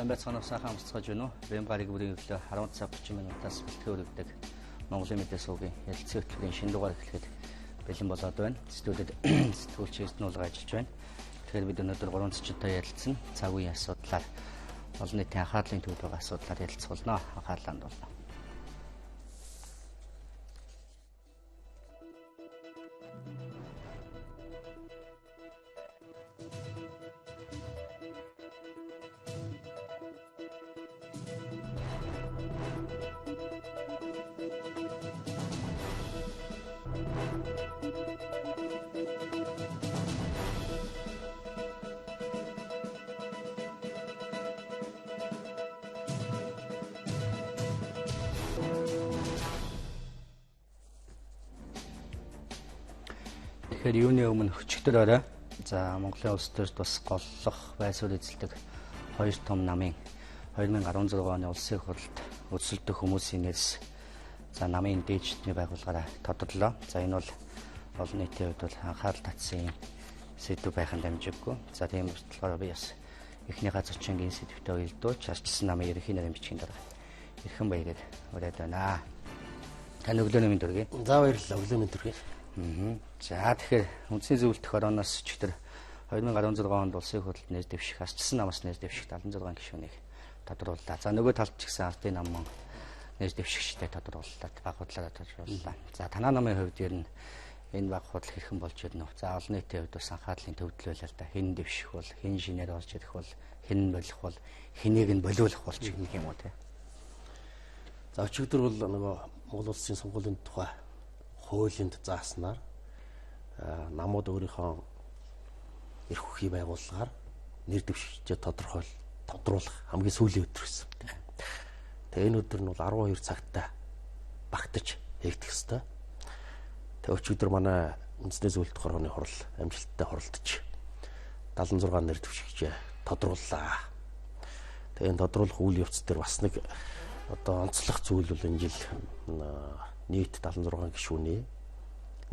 Сайн байцгаана уу, сайхан амсцгааж байна уу? Бэм гарыг бүрийн өглөө 10 цаг 30 минутаас бэлтгэн өргөдөг Монголын мэдээ суугийн ярилцсан хөтөлбөрийн шинэ дугаар эхлэхэд бэлэн болоод байна. Студиуд сэтгүүлч Эзнуулга ажиллаж байна. Тэгэхээр бид өнөөдөр 3 зочинтой ярилцсан цаг үеийн асуудлаар олон нийтийн анхаарлын төвд байгаа асуудлаар ярилцах болно. Анхаарлаа хандуулна. Тэгэхээр юуны өмнө өчигдөр орой за Монголын улс төрд бас голлох байсуур эзэлдэг хоёр том намын 2016 оны улсын хурлд өсөлдөх хүмүүсийн нэрс за намын дээжтний байгууллагаараа тодорлоо. За энэ бол олон нийтийн хувьд бол анхаарал татсан сэдв байханд амжиггүй. За тийм болохоор би бас эхнийхээ зочингийн сэдвтээ уялдуулж арчсан намын ерөнхий нарийн бичгийн дарга Эрхэн баярыг ураад байна. Таны өглөөний мэнд хүргэе. За баярлалаа, өглөөний мэнд хүргэе. За тэгэхээр үндсийн зөвлөлтөх орооноос өчигдөр 2016 онд улсын хурлд нэр дэвших арчсан намаас нэр дэвших 76 гишүүнийг тодрууллаа. За нөгөө талд ч гэсэн ардын намын нэр дэвшигчтэй тодрууллаа, баг худлаараа тодрууллаа. За танаа намын хувьд ер нь энэ баг худал хэрхэн болж ирнэ вэ? За олон нийтийн хувьд бас анхаарлын төвдлөл л да. Хэн дэвших бол, хэн шинээр орж ирэх бол, хэн болох бол, хэнийг нь болиулах бол ч гэх юм уу те. За өчигдөр бол нөгөө Монгол улсын сонгуулийн тухай хуулинд зааснаар намууд өөрийнхөө эрх үхий байгууллагаар нэр дэвшигчдээ тодруулах хамгийн сүүлийн өдөр байсан. Тэгээ энэ өдөр нь бол 12 цагтаа багтаж хийгдэх ёстой. Тэгээ өчигдөр манай үндэсний зөвлөлт хорооны хурал амжилттай хуралдаж 76 нэр дэвшигчээ тодрууллаа. Тэгээ энэ тодруулах үйл явц дээр бас нэг одоо онцлог зүйл бол энэ жил нийт 76 гишүүний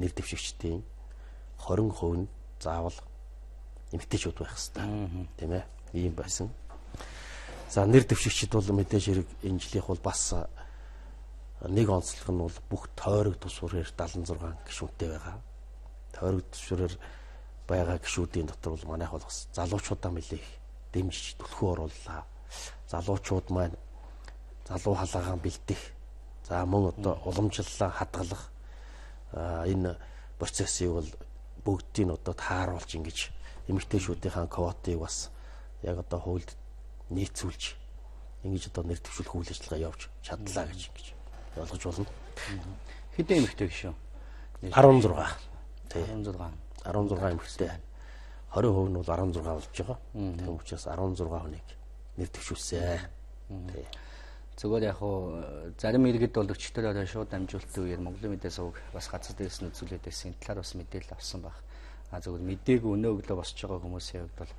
нэр дэвшигчдийн 20% нь заавал эмэгтэйчүүд байх хэвээр. Тийм ээ. Ийм байсан. За нэр дэвшигчид бол мэдээж хэрэг энэ жилийнх бол бас нэг онцлог нь бол бүх тойрог тусвараар 76 гишүүнтэй байгаа. Тойрог тусвараар байгаа гишүүдийн дотор бол манайх бол бас залуучуудаа нэлээх дэмжиж түлхүү орууллаа. Залуучууд маань залуу халаагаан бэлдэх, за мөн одоо уламжлалаа хадгалах энэ процессыг бол бүгдийг одоо тааруулж ингэж эмэгтэйчүүдийн квотыг бас яг одоо хуульд нийцүүлж ингэж одоо нэр дэвшүүлэх үйл ажиллагаа явж чадлаа гэж ингэж ойлгож болно. Хэдэн эмэгтэй гишүүн? 16. Тий. 16 эмэгтэй. 20% нь бол 16 болж байгаа. Тийм учраас 16 хүнийг нэр дэвшүүлсэн. Тий. Зүгээр яг уу зарим иргэд бол өчтөр орой шууд амжуулалтын үеэр Монголын мэдээ сувг бас газар дээрс нь үзүүлээд байсан талаар бас мэдээлэл авсан баг. Зүгээр мдээгүй өнөө өглөө босч байгаа хүмүүсийн хувьд бол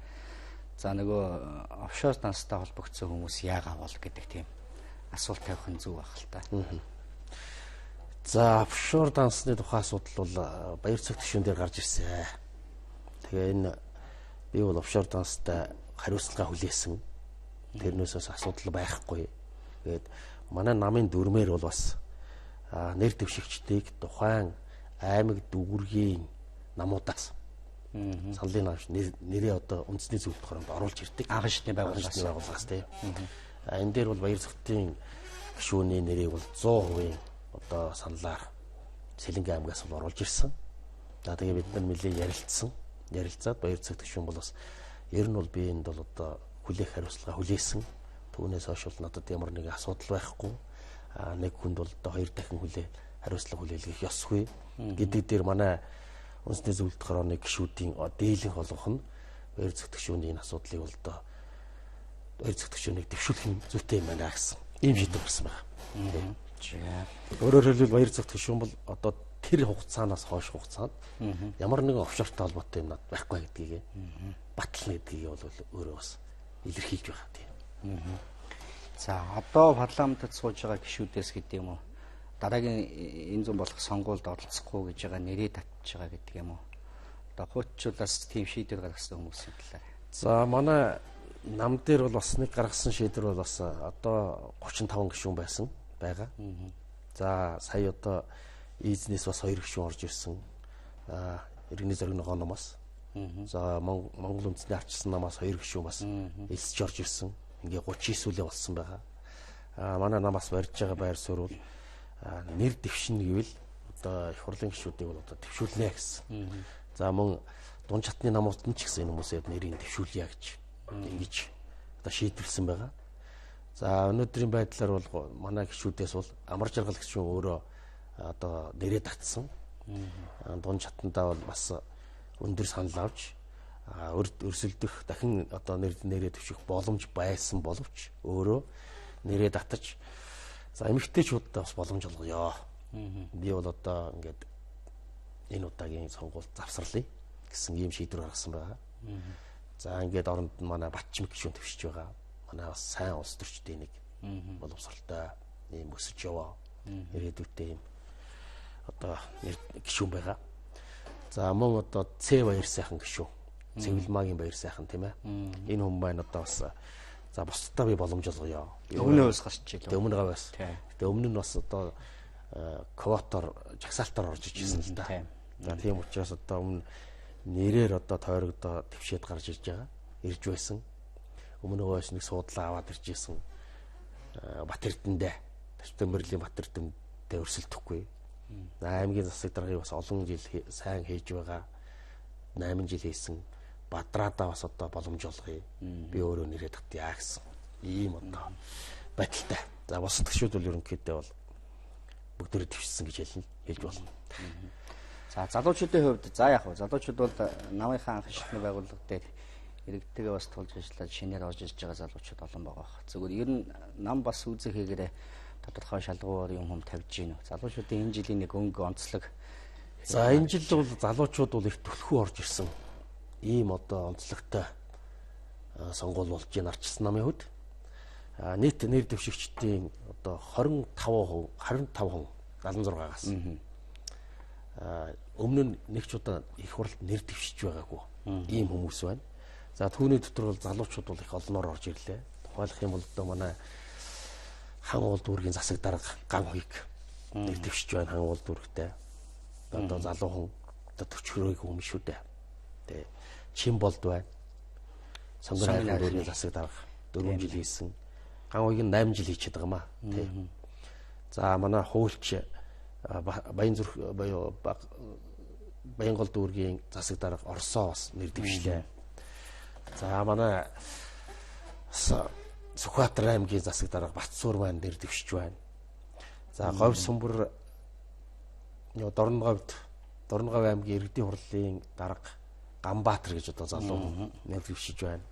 за нөгөө офшор данстай холбогдсон хүмүүс яагаа бол гэдэг тийм асуулт тавих нь зөв байх л та. За офшор дансны тухай асуудал бол баяр цэг төвшин дээр гарч ирсэн. Тэгээ энэ би бол офшор данстай хариуцлага хүлээсэн. Тэрнээсээс асуудал байхгүй. Тэгээд манай намын дүрмээр бол бас нэр дэвшигчдийг тухайн аймаг дүүргийн намуудаас саналын авч нэрээ одоо үндэсний зөвлөлт хороонд оруулж ирдэг. Анхан шатны байгууллагаас тийм. Энэ дээр бол баяр цэгтийн гишүүний нэрийг бол 100% одоо саналаар Сэлэнгэ аймагаас бол оруулж ирсэн. За тэгээ бид нар нэлээд ярилцаад баяр цэгт гишүүн бол бас ер нь бол би энд бол одоо хүлээх хариуцлага хүлээсэн. Түүнээс хойш бол надад ямар нэг асуудал байхгүй. Нэг хүнд бол одоо 2 дахин хариуцлага хүлээлгэх ёсгүй гэдэг дээр манай үндэсний зөвлөлт хорооны гишүүдийн дийлэнх олгох нь баяр цэгт гишүүний энэ асуудлыг бол одоо баяр цэгт гишүүнийг дэвшүүлэх нь зүйтэй юм байна гэсэн ийм шийдвэр гарсан байна. Өөрөөр хэлбэл баяр цэгт гишүүн бол одоо тэр хугацаанаас хойш хугацаанд ямар нэгэн офшортой холбоотой юм байхгүй гэдгийг батлна гэдгийг бол өөрөө бас илэрхийлж байгаа тийм. За одоо парламентд сууж байгаа гишүүдээс гэдэг юм уу дараагийн энэ зам болох сонгуульд оролцохгүй гэж байгаа нэрээ татж байгаа гэдэг юм уу? Одоо хуучуулаас тийм шийдвэр гаргасан хүмүүсийн талаар. За манай нам дээр бол бас нэг гаргасан шийдвэр бол бас одоо 35 гишүүн байсан байгаа. За сая одоо эзнес бас 2 гишүүн орж ирсэн. Иргэний зориг ногоо номоос. За Монгол үндэсний арчсан намаас 2 гишүүн бас элсэж орж ирсэн. Ингээ 39 үлээ болсон байгаа. Манай намаас барьж байгаа байр суурь бол нэр дэвшин гэвэл одоо их хурлын гишүүдийг бол одоо дэвшүүлнэ гэсэн. За мөн дунд чатны намууд нь ч гэсэн энэ хүмүүсээ нэрийг дэвшүүлье гэж ингэж одоо шийдвэрлсэн байгаа. За өнөөдрийн байдлаар бол манай гишүүдээс бол амар жаргал гишүүн өөрөө одоо нэрээ татсан. Дунд чатандаа бол бас өндөр санал авч өрсөлдөх дахин одоо нэрээ төвших боломж байсан боловч өөрөө нэрээ татаж за эмэгтэйчүүдтэй бас боломж олгоё. Би бол одоо ингээд энэ удаагийн сонгуульд завсарлая гэсэн ийм шийдвэр гаргасан байгаа. За ингээд оронд нь манай Батчим гишүүн төвшиж байгаа. Манай бас сайн улс төрчдийн нэг боловсралтай ийм өсөж яваа ирээдүйтэй ийм одоо гишүүн байгаа. За мөн одоо Ц баяр сайхан гишүүн. Цэвэлмаагийн баяр сайхан тийм ээ. Энэ хүн байна одоо бас за бусдаа би боломж олгоё. Өмнө ус гарч ирлээ. Өмнө гаваас. Тэгээ өмнө нь бас одоо квотор жагсаалтаар орж ижсэн л да. За тийм учраас одоо өмнө нэрээр одоо тойрогдоо твшээд гарч ирж байгаа. Ирж байсан. Өмнөгөөс нэг суудлаа аваад ирж исэн. Бат Эрдэндээ Септемберлийн Бат Эрдэндээ өрсөлдөхгүй. Аймгийн засаг даргыг бас олон жил сайн хийж байгаа. 8 жил хийсэн. Бадраадаа бас одоо боломж олгоё. Би өөрөө нэрээ татъя гэсэн. Ийм одоо байдалтай. За бусад гишүүд бол ерөнхийдөө бол бүгдөө твшсэн гэж хэлж болно. За залуучуудын хувьд за яг хөө залуучууд бол намынхаа анх шатны байгууллага дээр иргэдтэйгээ бас тулж ажиллаад шинээр орж ирж байгаа залуучууд олон байгаа. Зүгээр ер нь нам бас үзэх хэрэгээрээ тодорхой шалгуур юм тавьж гин. Залуучуудын энэ жилийн нэг өнгө онцлог. За энэ жил бол залуучууд бол их түлхүү орж ирсэн. Ийм одоо онцлогтой сонгуул болж ийн арчсан намын хувьд. Нийт нэр дэвшигчдийн одоо 25% 76-аас. Өмнө нь нэг ч удаа их хурлд нэр дэвшиж байгаагүй. Ийм хүмүүс байна. За түүний дотор бол залуучууд бол их олноор орж ирлээ. Тухайлах юм бол одоо манай хан уул дүүргийн засаг дарга ган хуйг нэр дэвшиж байна хан уул дүүргтэй. Одоо залуу хүн одоо 40 хүрээгүй юм шүү дээ. Тэ чин болд байна. Сонгон хайрын дүүргийн засаг дарга 4 жил хийсэн. Ган хуйг нь 8 жил хийчихэд байгаа маа. Тэ. За манай хуульч Баянзүрх буюу Баянгол дүүргийн засаг дарга Оросоос нэр дэвшлээ. За манай Сүхбаатар аймгийн засаг дарга Батсуур маань нэр дэвшиж байна. За Говь Сумбар Дорногов аймгийн иргэдийн хурлын дарга Ганбаатар гэж одоо залуу нэр дэвшиж байна.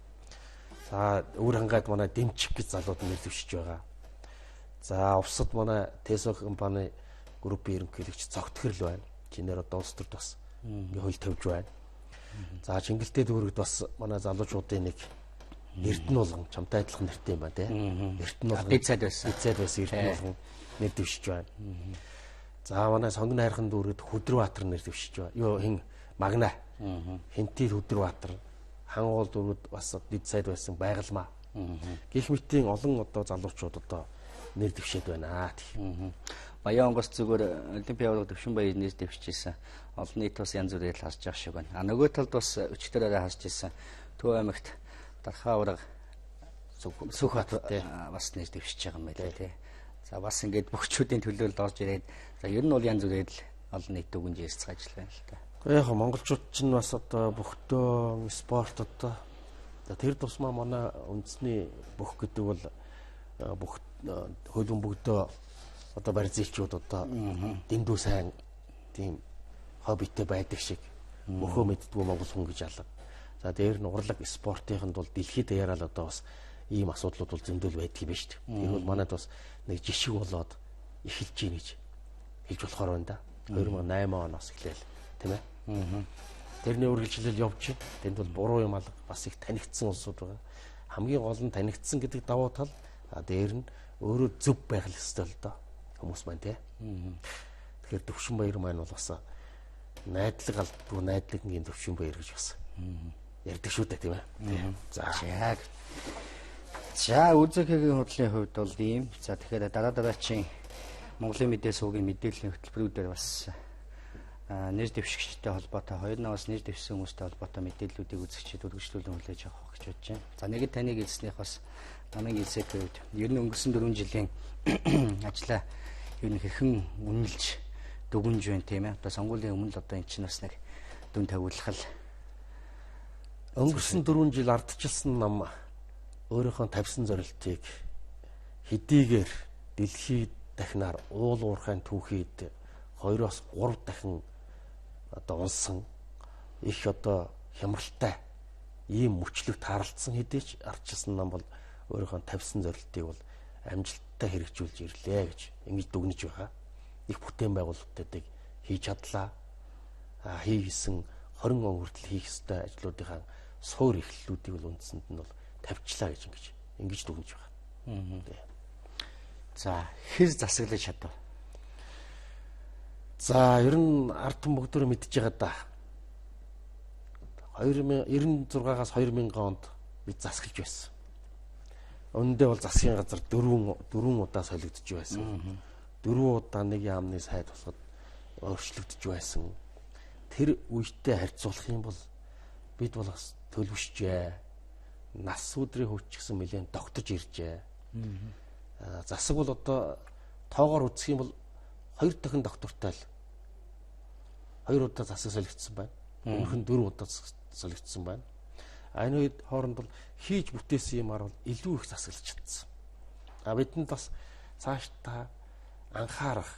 За Өвөр хангайд манай Дэмчиг гэж залууд нэр дэвшиж байгаа. За Увсад манай Тесо компани группийн ерөнхийлөгч Цогтгэрл байна. Чинээр одоо улс төрд бас ингээ хөл тавьж байна. За Чингэлтэй дүүрэгд бас манай залуучуудын нэг Эрдэнэ болгон чамтай адилхан нэртэй юм байна тийм. Эрдэнэ болгон Дэцэд байсан Эрдэнэ болгон нэр дэвшиж байна. За манай Сонгон хайрхан дүүрэгд Хөдрбаатар нэр дэвшиж байна. Юу хин Магна. Хинтий Хөдрбаатар хан уул дүүрэгд бас дэд сайд байсан Байгалмаа. Гэх мэтийн олон одоо залуучууд одоо нэр дэвшээд байна. Баян онгоц зүгээр Олимпиад төвшин баяр нэр дэвшижсэн. Олон нийт бас янз бүрээр харж байгаа шиг байна. Нөгөө талд бас өчтөрөөрөө харж ирсэн. Төв аймагт Дархаа ураг Сүхбаатарт бас нэр дэвшиж байгаа юм байна тий. За бас ингээд бөхчүүдийн төлөөлөлд орж ирээд за ер нь бол янз бүрээр л олон нийт дүгнжээс цаажил байна л та. Яг монголчууд ч бас одоо бөхтөө спорт одоо тэр тусмаа манай үндэсний бөх гэдэг бол бүх хөлбөмбөг бүгдөө одоо барьцээлчүүд одоо дэндүү сайн тийм хоббитэй байдаг шиг мөхөө мэддгүү монгол хүн гэж алга. За дээр нь урлаг спортынханд бол дэлхийд даяараа л одоо бас ийм асуудлууд бол зөндөл байдаг юм байна шүү дээ. Тэр бол манайд бас нэг жишг болоод эхэлж гин гэж хэлж болохоор байна да. 2008 оноос эхлээл тийм ээ. Тэрний үргэлжлэл явж байна. Тэнд бол буруу юм алга бас их танигдсан улсууд байгаа. Хамгийн гол нь танигдсан гэдэг давуу тал дээр нь өөрөө зөв байх л ёстой л доо хүмүүс маань тий. Тэгэхээр төвшин баяр маань бол бас найдлага алдгүй найдлагын төвшин баяр гэж бас ярьдаг шүү дээ, тийм ээ. За. За үзэгчийн хөтлийн хувьд бол ийм. За тэгэхээр дараагийн Монголын мэдээ суугийн мэдээллийн хөтөлбөрүүдээр бас нэр дэвшигчтэй холбоотой хоёр наваас нэр дэвшсэн хүмүүстэй холбоотой мэдээллүүдийг үзэгчид үргэлжлүүлэн хүлээж авах гэж бодож байна. За нэгэд таныг хэлснийх бас намайг хэлсэхэд үед ер нь өнгөрсөн 4 жилийн ажлаа ер нь хэрхэн үнэлж дүгнж байна тийм ээ. Одоо сонгуулийн өмнө л одоо эн чинь бас нэг дүн тавиулах. Өнгөрсөн 4 жил ардчилсан нам өөрийнхөө тавьсан зорилтыг хэдийгээр дэлхийд дахинаар уул уурхайн түүхийд 2-оос 3 дахин одоо унсан их одоо хямралтай ийм мөчлөг таарлцсан хэдий ч ардчилсан нам бол өөрийнхөө тавьсан зорилтыг бол амжилттай хэрэгжүүлж ирлээ гэж ингэж дүгнэж байгаа. Их бүтээн байгуулалтуудыг хийж чадлаа. Хийсэн 20 он хүртэл хийх ёстой ажлуудынхаа суур эхлэлүүдийг бол үндсэнд нь бол тавьчлаа гэж ингэж дүгнэж байгаа. За хэр засаглаж чадав? За ер нь ард түмэн бүгдөө мэдж байгаа да. 1996-аас 2000 онд бид засгалж байсан. Өндөө бол засгийн газар 4 удаа солигдож байсан. 4 удаа нэг яамны сайд босгод өөрчлөгдөж байсан. Тэр үедээ харьцуулах юм бол бид бол бас төлөвшжээ. Нас өдрийн хүч гэсэн нэлээд тогтож иржээ. Засаг бол одоо тоогоор үзэх юм бол 2 дахин доктортой л 2 удаа засаг солигдсон байна. Өмнөх нь 4 удаа солигдсон байна. Энэ үед хооронд бол хийж бүтээсэн юмар бол илүү их засаглаж чадсан. Бидэнд бас цааш та анхаарах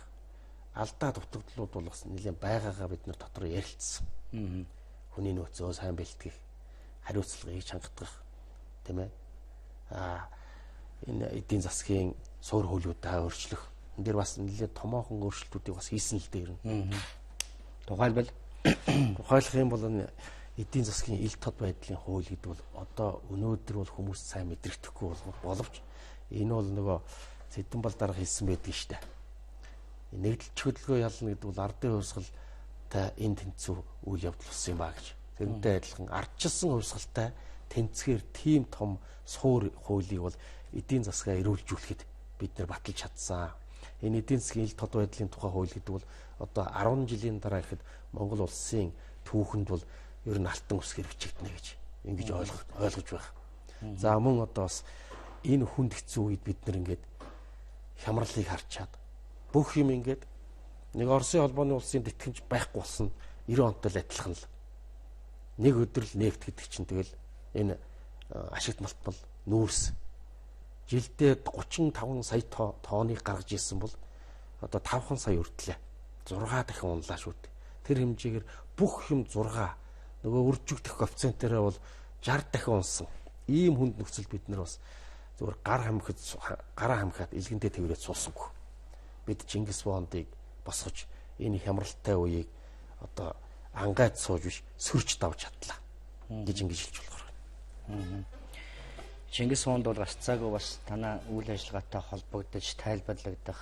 алдаа дутагдлууд бол бас нэлээд байгаагаа бид нар дотор ярилцсан. Хүний нөөцөө сайн бэлтгэх, хариуцлагыг чангатгах, тийм ээ. Энэ эдийн засгийн суур хөлүүдээ өөрчлөх. Энд дэр бас нэлээд томоохон өөрчлөлтүүдийг бас хийсэн л дээ. Тухайлах юм бол эдийн засгийн ил тод байдлын хууль гэдэг бол одоо өнөөдөр бол хүмүүс сайн мэдрэхгүй боловч энэ бол нөгөө Сэдэнбал дарга хэлсэн байдаг шүү дээ. Нэгдэлч хөдөлгөөн ялна гэдэг бол ардын хувьсгалтай энэ тэнцүү үйл явдал болсон юм ба гэж. Тэрнтэй адилхан ардчилсан хувьсгалтай тэнцгээр тийм том суур хуулийг бол эдийн засгаа эрүүлжүүлэхэд бид нар баталж чадсан. Энэ эдийн засгийн ил тод байдлын тухай хууль гэдэг бол одоо 10 жилийн дараа ихэд Монгол улсын түүхэнд бол ер нь алтан үсгээр бичигдэнэ гэж ингэж ойлгож байна. За мөн одоо бас энэ хүнд хэцүү үед бид нар ингээд хямралыг харчаад бүх юм ингээд нэг Оросын холбооны улсын тэтгэмж байхгүй болсон 90 онтой л адилхан л. Нэг өдөр л нефт гэдэг чинь тэгэл энэ ашигт малтмал нүүрс жилдээ 35 сая тонныг гаргаж ирсэн бол одоо 5 сая өртлөө 6 дахин унлаа шүү дээ. Тэр хэмжээгээр бүх юм 6 нөгөө үржигдэх коэффициентээрээ бол 60 дахин унсан. Ийм хүнд нөхцөл бид нар бас зүгээр гараа хамхаад илгэндээ тэрвэрээд суулсангүй. Бид Чингис Бондыг босгож энэ хямралтай үеийг одоо ангайд сууж биш сөрж давж чадлаа гэж ингэж хэлж болохоор. Чингис Бонд бол бас цаагүй бас танаа үйл ажиллагаатай холбогдож тайлбарлагдах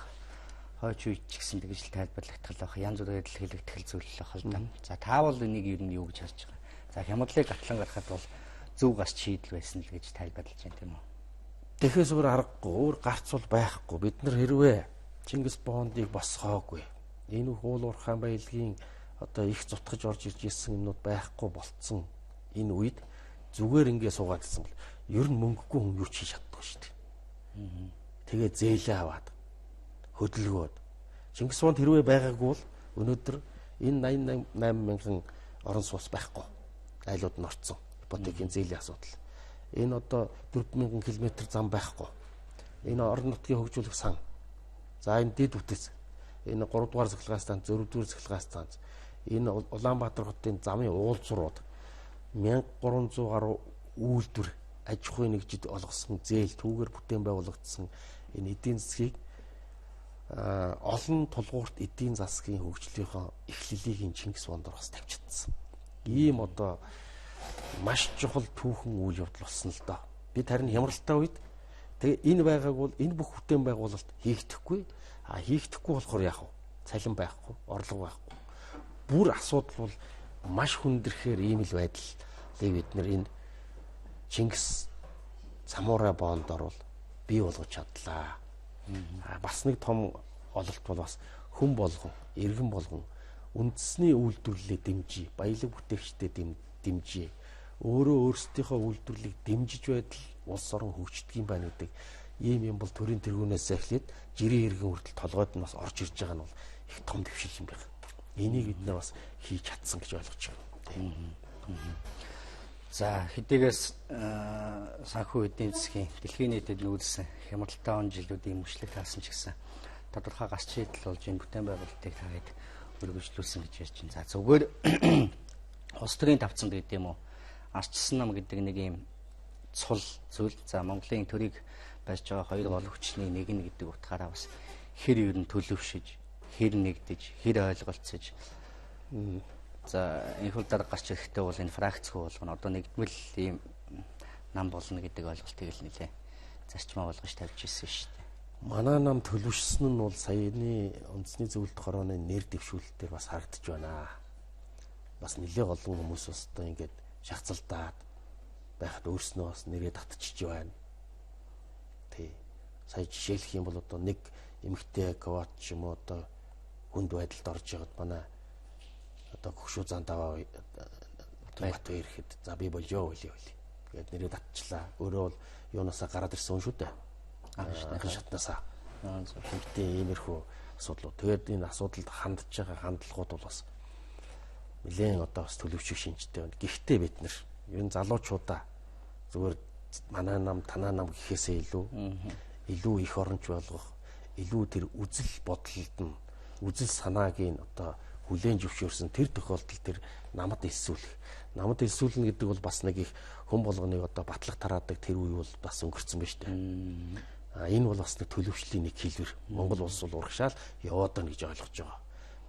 хойч үеч гэсэн тэгж тайлбарлагдах л байх. Янз бүрээр л хэлэгдэх зүйл л байх л да. За таавал энийг ер нь юу гэж харж байгаа. За хямралыг гатлан гаргахад бол зөв гас шийдэл байсан л гэж тайлбарлаж байна тийм үү. Тэгэхээс өөр аргагүй, өөр гарц бол байхгүй. Бид нар хэрвээ Чингис Бондыг босгоогүй. Энэ уул уурхайн баялагын одоо их зутгаж орж ирж ирсэн юмнууд байхгүй болцсон. Энэ үед зүгээр ингээ суугаад ирсэн бол ер нь мөнгөгүй хүн юу ч хийж чаддгүй шүү дээ. Тэгээ зээлээ аваад хөдөлгөөд Чингис Бонд хэрвээ байгаагүй бол өнөөдөр энэ 88 мянган орон сууц байхгүй. Айлууд нь орцсон. Ипотекийн зээлийн асуудал. Энэ одоо 4000 км зам байхгүй. Энэ орон нутгийн хөгжүүлэх сан. За энэ дэд үтэс. Энэ 3 дугаар цахилгаан станц, 4 дугаар цахилгаан станц. Энэ Улаанбаатар хотын замын уулзрууд 1300 гаруй үйлдвэр аж ахуйн нэгжид олгосон зээл түүгээр бүтээн байгуулагдсан энэ эдийн засгийг олон тулгуурт эдийн засгийн хөгжлийнхөө эхлэлийг Чингис Бондор бас тавьчихсан. Ийм одоо маш чухал түүхэн үйл явдал болсон л доо. Бид харин хямралтай үед тэгээ энэ байгааг бол энэ бүх бүтээн байгуулалт хийгдэхгүй. Хийгдэхгүй болохоор яах вэ? Цалин байхгүй, орлого байхгүй. Бүр асуудал бол маш хүндрэхээр ийм л байдал Тэгээ бид нэр энэ Чингис самурай боондор бол бий болгож чадлаа. Бас нэг том ололт бол бас хүн болгон, иргэн болгон үндэсний үйлдвэрлэлээ дэмжиж, баялаг бүтээгчдэд дэмжиж, өөрөө өөрсдийнхөө үйлдвэрлэлийг дэмжиж байтал улс орон хөгждөг юм байна гэдэг ийм юм бол төрийн тэргүүнээс эхлээд жирийн иргэн хүртэл толгойд нь бас орж ирж байгаа нь бол их том дэвшил юм байна. Энийг бид нэ бас хийж чадсан гэж ойлгож байна. За хэдийгээс санхүү эдийн засгийн дэлхийн нийтэд нүүдэлсэн хямралтай он жилүүдийн мөчлөг таасан ч гэсэн тодорхой гарч шийдэл болж энэ бүтээн байгуулалтыг таагаад өргөжлүүлсэн гэж ярьж байна. За зүгээр улс төрийн давцанд гэдэг юм уу? Арчсан нам гэдэг нэг юм цул зүйл. За Монголын төрийг барьж байгаа хоёр гол хүчний нэг нь гэдэг утгаараа бас хэр ер нь төлөвшөж, хэр нэгдэж, хэр ойлголцож за энэ хөл дараа гарч ирэхдээ бол энэ фракцгүй болгоно. Одоо нэгдмэл ийм нам болно гэдэг ойлголтыг л нэлээ зарчмаа болгож тавьж ирсэн шүү дээ. Манай нам төлөвшсөн нь бол саяны үндэсний зөвлөлт хорооны нэр дэвшүүлэлтээр бас харагдаж байна. Бас нэлээ олон хүмүүс бас одоо ингээд шахацалдаад байхад өөрснөө бас нэрээ татчихж байна. Тий. Сая жишээлх юм бол одоо нэг эмэгтэй квот ч юм уу одоо хүнд байдалд орж ягаад манай одоо хөгшүү зантаа бат ирэхэд за би болжоо үли. Тэгээд нэрээ татчихлаа. Өөрөө бол юунасаа гараад ирсэн хүн шүү дээ. Анхан шатнасаа. Хэмтээ иймэрхүү асуудлууд. Тэгээд энэ асуудалд хандж байгаа хандлагууд бол бас нэлээд одоо бас төлөвших шинжтэй байна. Гэхдээ бид нэр ер нь залуучуудаа зүгээр манай нам танаа нам гэхээсээ илүү их оронч болгох, илүү тэр үзэл бодлолд нь үзэл санааг нь одоо хүлээн зөвшөөрсөн тэр тохиолдолд тэр намд элсүүлэх. Намд элсүүлнэ гэдэг бол бас нэг их хүн болгоныг одоо батлах тараадаг тэр үе бол бас өнгөрцөн байна шүү дээ. Энэ бол бас нэг төлөвшлийн нэг хэлбэр. Монгол улс бол урагшаал яваад байна гэж ойлгож байгаа.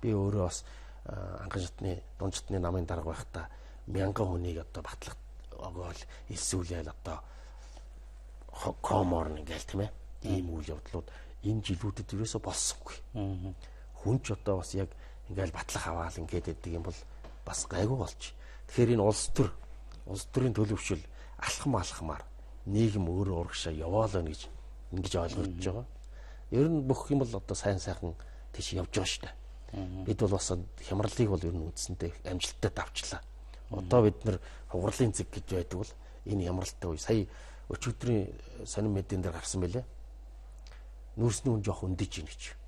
Би өөрөө бас анхан шатны дунд шатны намын дарга байхдаа мянган хүнийг одоо батлах огоол элсүүлээл одоо коморн ингээл тийм ээ. Ийм үйл явдлууд энэ жилүүдэд ерөөсө болсонгүй. Хүн ч одоо бас яг ингээл батлах аваал ингээд байдаг юм бол бас гайгүй болж. Тэгэхээр энэ улс төрийн төлөвшил алхмаар нийгэм өөрөө урагшаа яваалаа гэж ингэж ойлгож байгаа. Ер нь бүх юм бол одоо сайн сайхан тийш явж байгаа шүү дээ. Бид бол бас хямралыг бол ер нь үндсэндээ амжилттай давчлаа. Одоо бид нар хугарлын зэг гэж байдаг бол энэ хямралтай үе сая өчигдрийн сонин медиан дээр гарсан байлээ. Нүүрсний үн жоох өндөж ийн гэж.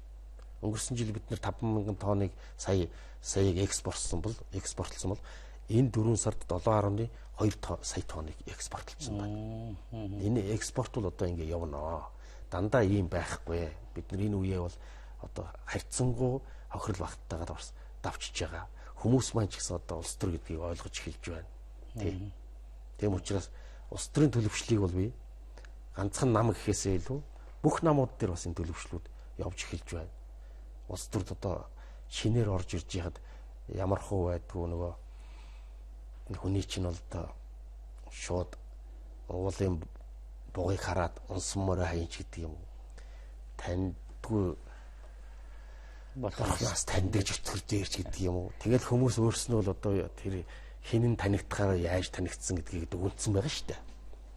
Өнгөрсөн жил бид нар 5,000 тонныг саяг экспортлсон бол энэ 4 сард 7.2 сая тонныг экспортлсон байна. Энэ экспорт бол одоо ингэ явна. Дандаа ийм байхгүй. Бид нар энэ үеэ бол одоо харьцангуй хохирол багттайгаар бас давчиж байгаа. Хүмүүс маань ч гэсэн одоо улс төр гэдгийг ойлгож эхэлж байна. Тийм учраас улс төрийн төлөвшлийг бол би ганцхан нам гэхээсээ илүү бүх намууд дээр бас энэ төлөвшлүүд явж эхэлж байна. Улс төрд одоо шинээр орж ирж яхад ямар хуу байдгүй нөгөө хүний чинь бол одоо шууд уулын бугыг хараад унсан морой хаяч гэдэг юм. Тандгүй болохоос таньдаж өтгөр дээрч гэдэг юм уу. Тэгэл хүмүүс өөрснөө л одоо тэр хинэн танигдахаараа яаж танигдсан гэдгийг дүгнсэн байгаа шүү дээ.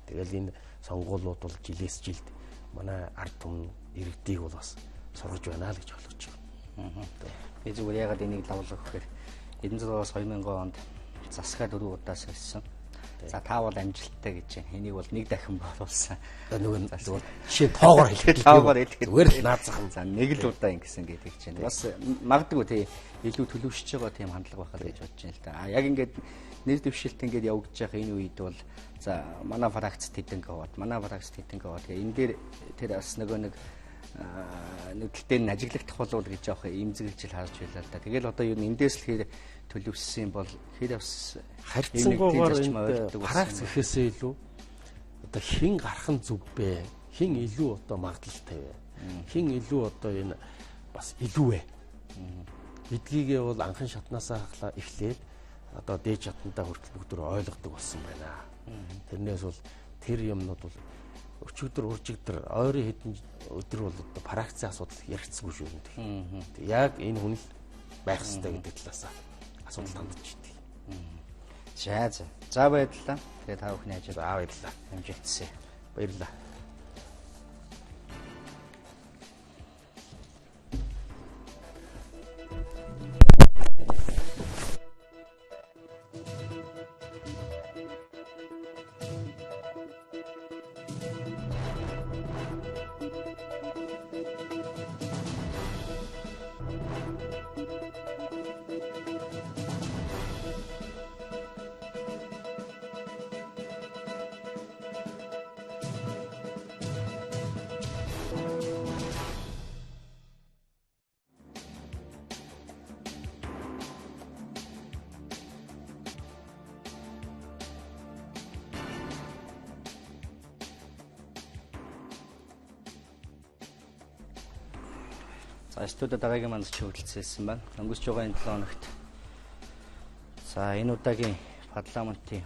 Тэгэл энэ сонгуулиуд бол жилээс жилд манай ард түмэн иргэдийг бол бас сургаж байна л гэж ойлгож байгаа. Би зүгээр ягаад энийг лавлах гэхээр 96-аас 2000 онд засгаа 4 удаа сольсон. За та бол амжилттай гэж байна. Энийг бол нэг дахин болуулсан. Нөгөө зүгээр жишээ тоогоор хэлэхэд зүгээр л наацхан. За нэг л удаа ингэсэн гэдэг чинь. Бас магадгүй тий илүү төлөвшөж байгаа тийм хандлага байхад гэж бодож байна л да. Яг ингээд нэр дэвшилт ингээд явагдаж байгаа энэ үед бол за манай фракц тэдэн говод энэ дээр тэр бас нөгөө нэг нүдэлтэй нь ажиглагдах болов уу гэж явах имзэглэж харж байлаа л да. Тэгэл одоо юу эндээс л хэр төлөвшсөн бол хэр бас харьцангуйгаар фракц гэхээсээ илүү одоо хин гарах нь зүв бэ? Хин илүү одоо магадлалтай вэ? Хин илүү одоо энэ бас илүү вэ? Эдгийгээ бол анхан шатнаасаа эхлээд одоо дээд шатнаа хүртэл бүгд ойлгодог болсон байна. Тэрнээс бол тэр юмнууд бол өчигдөр уржигдөр ойрын хэдэн өдөр бол одоо фракцийн асуудал яригдсангүй шүү дээ. Яг энэ хүн л байх хэрэгтэй гэдэг талаас асуудал хандж идэв. За За баярлалаа. Тэгээд та бүхний ажил Баярлалаа. амжилтсаа. Баярлалаа. За студид дараагийн манд чи хөдөлсөн байна. Өнгөрч байгаа энэ 7 хоногт за энэ удаагийн парламентын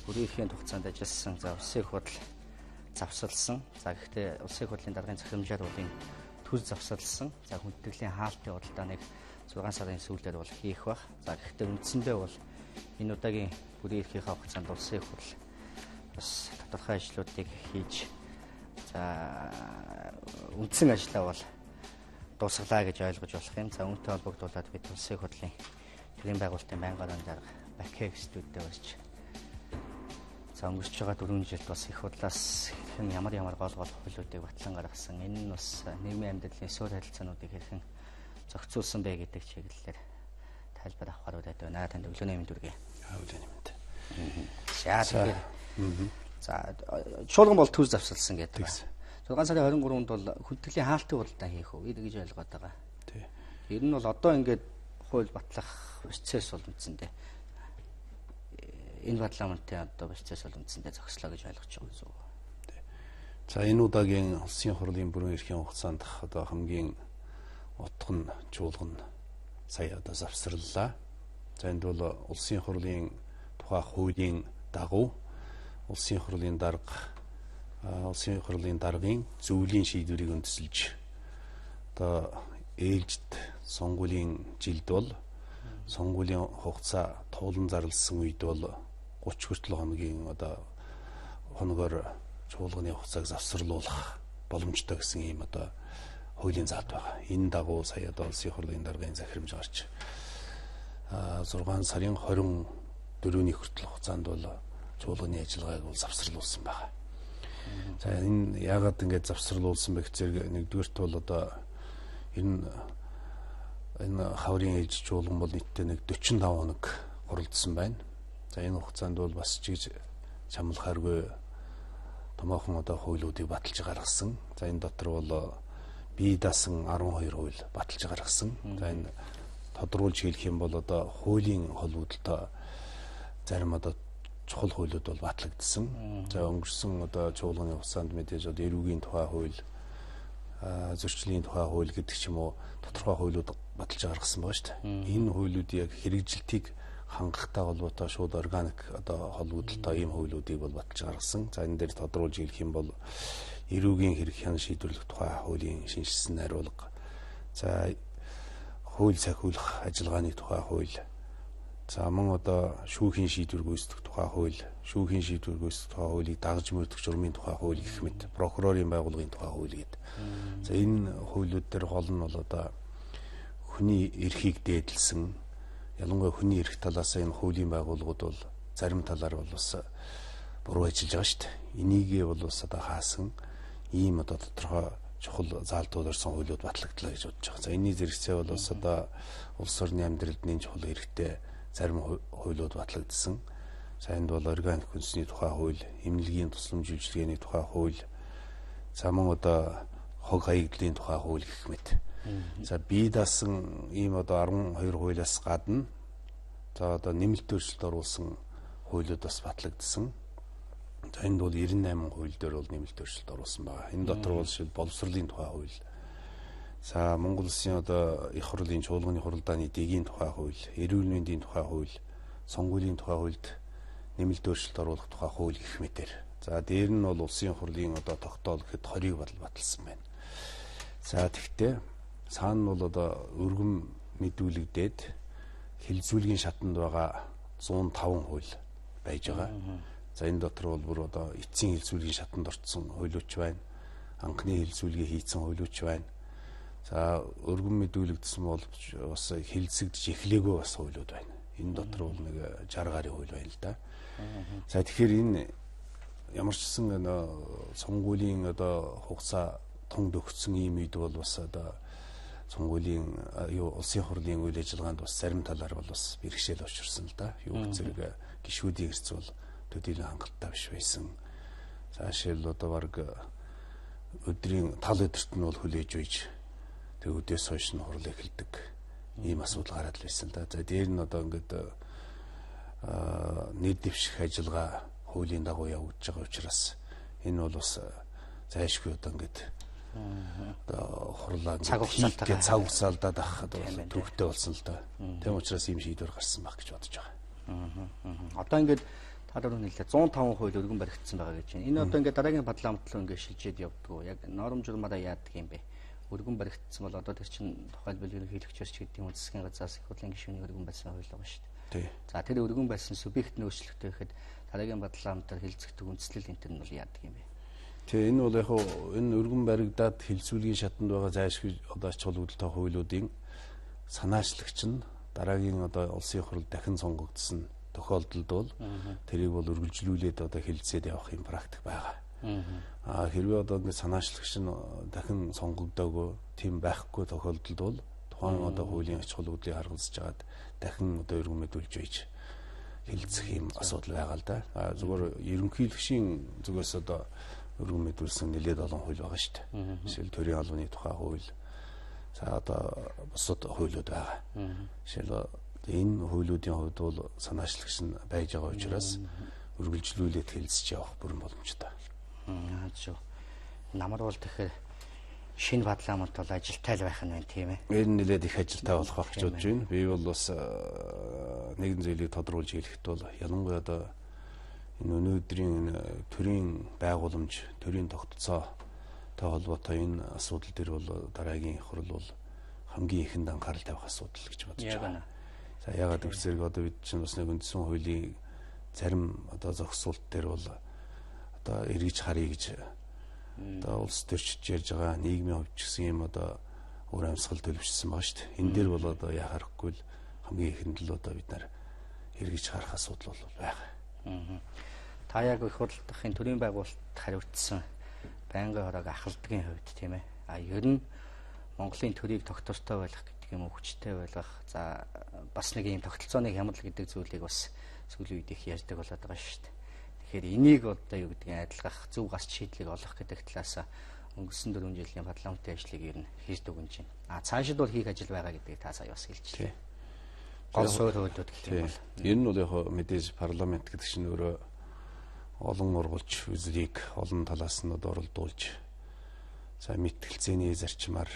бүрийн эрхийн хугацаанд ажилласан за улсын их худал завсарласан. За гэхдээ улсын их худлын даргын захирамжаар болын төр завсарласан. За хүндэтгэлийн хаалтын худалдааныг 6 сарын сүүлээр бол хийх бах. За гэхдээ үндсэндээ бол энэ удаагийн бүрийн эрхийн хугацаанд улсын их худал бас тодорхой ажлуудыг хийж за үндсэн ажлаа бол дуусгалаа гэж ойлгож болох юм. За үүнтэй холбогдуулаад бид улсын их худлын төрийн байгуулалтын байнгын орон дарга Бакег студидтэй барьж за өнгөрч байгаа 4 жилд бас их худлаас хэрхэн ямар гол хуулиудыг батлан гаргасан. Энэ нь бас нийгмийн амьдралын суурь харилцаануудыг хэрхэн зохицуулсан бэ гэдэг чиглэлээр тайлбар авахар ураад байна. Танд өглөөний мэнд хүргэе. Өглөөний мэнд. За чуулган бол төр завсарласан гэдэг. 6 сарын 23-нд бол хүндэтгэлийн хаалтын худалдаа хийх үү гэж ойлгоод байгаа. Тий. Ер нь бол одоо ингээд хууль батлах процесс бол үндсэндээ энэ парламентын одоо процесс бол үндсэндээ зогслоо гэж ойлгож байгаа зүг. Тий. За энэ удаагийн улсын хурлын бүрэн эрхийн хугацаанд одоо хамгийн утга нь чуулган сая одоо завсарлаа. За энд бол улсын хурлын тухай хуулийн дагуу улсын хурлын улсын хурлын даргын зөвлөлийн шийдвэрийг үндэслэж одоо ээлжид сонгуулийн жилд бол сонгуулийн хугацаа туулан зарласан үед бол 30 хүртэл хоногийн одоо хоногоор чуулганы хугацааг завсарлуулах боломжтой гэсэн ийм одоо хуулийн заалт байгаа. Энэ дагуу сая одоо улсын хурлын даргын захирамж гарч 6 сарын 24-ний хүртэл хугацаанд бол чуулганы ажиллагааг бол завсарлуулсан байна. За энэ яагаад ингэж завсарлуулсан бэ гэхээр нэгдүгээрт бол одоо энэ хаврын ээлж чуулган бол нийтдээ нэг 45 хоног хуралдсан байна. За энэ хугацаанд бол бас чигж чамлахааргүй томоохон одоо хуулиудыг баталж гаргасан. За энэ дотор бол бие даасан 12 хууль баталж гаргасан. За энэ тодруулж хэлэх юм бол одоо хуулийн холбогдлолтой зарим одоо чухал хуулиуд бол батлагдсан. За өнгөрсөн одоо чуулганы хугацаанд мэдээж одоо эрүүгийн тухай хууль, зөрчлийн тухай хууль гэдэг ч юм уу тодорхой хуулиуд баталж гаргасан байгаа шүү дээ. Энэ хуулиудын яг хэрэгжилтийг хангахтай холбоотой шууд органик одоо холбогдолтой ийм хуулиудыг бол баталж гаргасан. За энэ дээр тодруулж хэлэх юм бол эрүүгийн хэрэг хян шийдвэрлэх тухай хуулийн шинжилсэн найруулга. За хууль сахиулах ажиллагааны тухай хууль. За мөн одоо шүүхийн шийдвэр гүйцэтгэх тухай хууль, шүүхийн шийдвэр гүйцэтгэх тухай хуулийг дагаж мөрдөх журмын тухай хууль гэх мэт прокурорын байгууллагын тухай хууль гэдэг. За энэ хуулиуд дээр гол нь бол одоо хүний эрхийг дээдлсэн, ялангуяа хүний эрх талаас энэ хуулийн байгууллагууд бол зарим талаар бол бас буруу ажиллаж байгаа шүү дээ. Энийгээ бол бас одоо хаасан ийм одоо тодорхой чухал заалтууд орсон хуулиуд батлагдлаа гэж бодож байгаа. За энэний зэрэгцээ бол бас одоо улс орны амьдралд нэн чухал хэрэгтэй зарим хуулиуд батлагдсан. За энд бол органик хүнсний тухай хууль, эмнэлгийн тусламж үйлчилгээний тухай хууль, за мөн одоо хог хаягдлын тухай хууль гэх мэт. За бие даасан ийм одоо 12 хуулиас гадна за одоо нэмэлт өөрчлөлт оруулсан хуулиуд бас батлагдсан. За энд бол 98 хууль дээр бол нэмэлт өөрчлөлт оруулсан байна. Энэ дотор бол боловсролын тухай хууль. За Монгол Улсын одоо их хурлын чуулганы хуралдааны дэгийн тухай хууль, эрүүл мэндийн тухай хууль, сонгуулийн тухай хуульд нэмэлт өөрчлөлт оруулах тухай хууль гэх мэтэр. За дээр нь бол улсын хурлын одоо тогтоол гэхэд 20-ыг баталсан байна. За тэгтээ цаана нь бол одоо өргөм мэдүүлэгдээд хилцүүлгийн шатанд байгаа 105 хууль байж байгаа. За энэ дотор бол бүр одоо эцсийн хэлцүүлгийн шатанд орцсон хуйлууч байна. Анхны хэлцүүлгээ хийцэн хуйлууч байна. За өргөн мэдүүлэгдсэн бол бас хилцэгдэж эхлэегүй бас хуйлууд байна. Энэ дотор бол нэг 60 гаруй хууль байна л да. За тэгэхээр энэ ямар ч гэсэн сонгуулийн одоо хугацаа тунд өгсөн ийм үед бол бас одоо сонгуулийн улсын хурлын үйл ажиллагаанд бас зарим талаар бол бас бэрхшээл учирсан л да. Юу гэх зэрэг гишүүдийн эрс бол төдийлөн хангалттай биш байсан. Цаашаал одоо баг өдрийн тал өдөрт нь бол хүлээж үйж тэг өдөөс хойш нь хурал эхэлдэг ийм асуудал гараад л байсан л да. За дээр нь одоо ингээд нэр дэвших ажиллагаа хуулийн дагуу явагдаж байгаа учраас энэ бол бас зайлшгүй одоо ингээд хурлаа цаг хугацаалдаад авах төвхтэй болсон л да. Тийм учраас ийм шийдвэр гарсан баг гэж бодож байгаа. Одоо ингээд талаар нь хэлээ 105% өргөн баригдсан байгаа гэж байна. Энэ одоо ингээд дараагийн парламентлоо ингээд шилжээд явдггүй. Яг норм журмаараа яадаг юм бэ? Өргөн баригдсан бол одоо тэр чинь тухайлбал ерөнхийлөгчөөс ч гэдэг юм засгийн газраас их хурлын гишүүний өргөн байсан хууль байгаа шүү дээ. За тэр өргөн байсан субъект нөөцлөлтөө гэхэд дараагийн парламентаар хилцэгдэх үндслэл энэ нь бол яадаг юм бэ? Тэгээ энэ бол яг энэ өргөн баригдаад хилцүүлгийн шатанд байгаа зайлшгүй одоо ач холбогдолтой хуулиудын санаачлагч нь дараагийн одоо улсын хурл дахин сонгогдсон тохиолдолд бол тэрийг бол үргэлжлүүлээд одоо хилцээд явах юм практик байгаа. Хэрвээ одоо ингэ санаачлагч нь дахин сонгогдоогүй тийм байхгүй тохиолдолд бол тухайн одоо хуулийн ач холбогдлыг харгалзаж хагаад дахин одоо өргөн мэдүүлж байж хилцэх юм асуудал байгаа л да. Зүгээр ерөнхийлөгчийн зүгээс одоо өргөн мэдүүлсэн нэлээд олон хууль байгаа шүү дээ. Эсвэл төрийн албаны тухай хууль. За одоо бусад хуулиуд байгаа. Жишээл энэ хуулиудын хувьд бол санаачлагч нь байж байгаа учраас үргэлжлүүлээд хэлцэж явах бүрэн боломжтой. Зөв. Намар бол тэгэхээр шинэ парламент бол ажилтай л байх нь байна тийм ээ. Энэ нэлээд их ажилтай болох байх гэж бодож байна. Би бол бас нэгэн зүйлийг тодруулж хэлэхэд бол ялангуяа одоо энэ өнөөдрийн төрийн байгууламж, төрийн тогтолцоотой холбоотой энэ асуудал дээр бол дараагийн хурл бол хамгийн ихэнд анхаарал тавих асуудал гэж бодож байна. За ягаад гэвэл одоо бид чинь бас нэг үндсэн хуулийн зарим одоо зохисуулт дээр бол одоо эргэж харъя гэж одоо улс төрчид ярьж байгаа нийгмийн хувьд ч гэсэн юм одоо өөр амьсгал төлөвшсөн байгаа шүү дээ. Энэ дээр бол одоо яхахгүй л хамгийн ихэнд л одоо бид нар эргэж харах асуудал бол байгаа. Та яг их хурлын төрийн байгуулалт хариуцсан байнгын хороог ахалдгийн хувьд тийм ээ. Ер нь Монголын төрийг тогтвортой байлгах гэдэг юм уу, хүчтэй байлгах. За бас нэг юм тогтолцооны хямрал гэдэг зүйлийг бас сүүлийн үед их ярьдаг болоод байгаа шүү дээ. Тэгэхээр энийг одоо юу гэдгийг адилгах, зөв гарч шийдлийг олох гэдэг талаас өнгөрсөн 4 жилийн парламентын ажлыг ер нь хийж дүгнэж байна. Цаашид бол хийх ажил байгаа гэдгийг та сая бас хэлчихлээ. Гол суурь хуулиуд гэх юм бол. Энэ нь бол яг мэдээж парламент гэдэг чинь өөрөө олон ургуулж үзлийг олон талаас нь оролдуулж за мэтгэлцээний зарчмаар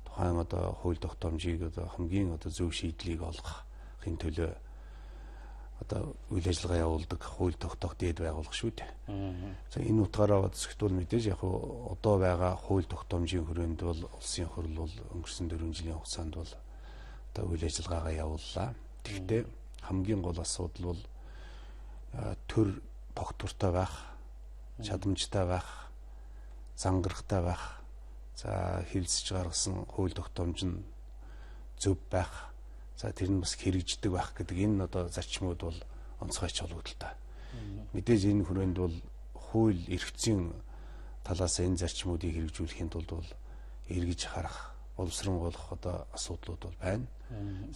тухайн одоо хууль тогтоомжийг одоо хамгийн одоо зөв шийдлийг олгохын төлөө одоо үйл ажиллагаа явуулдаг хууль тогтоох дээд байгууллага шүү дээ. За энэ утгаараа үзэхдээ мэдээж яг одоо байгаа хууль тогтоомжийн хүрээнд бол улсын хурл бол өнгөрсөн 4 жилийн хугацаанд бол одоо үйл ажиллагаагаа явууллаа. Тэгэхдээ хамгийн гол асуудал бол төр тогтвортой байх, чадамжтай байх, зангарахтай байх. За хэлцэж гаргасан хууль тогтоомж нь зөв байх. За тэр нь бас хэрэгждэг байх гэдэг энэ одоо зарчмууд бол онцгой ач холбогдолтой. Мэдээж энэ хүрээнд бол хууль эрхцийн талаас энэ зарчмуудыг хэрэгжүүлэхийн тулд бол эргэж харах, боловсронгойлох одоо асуудлууд бол байна.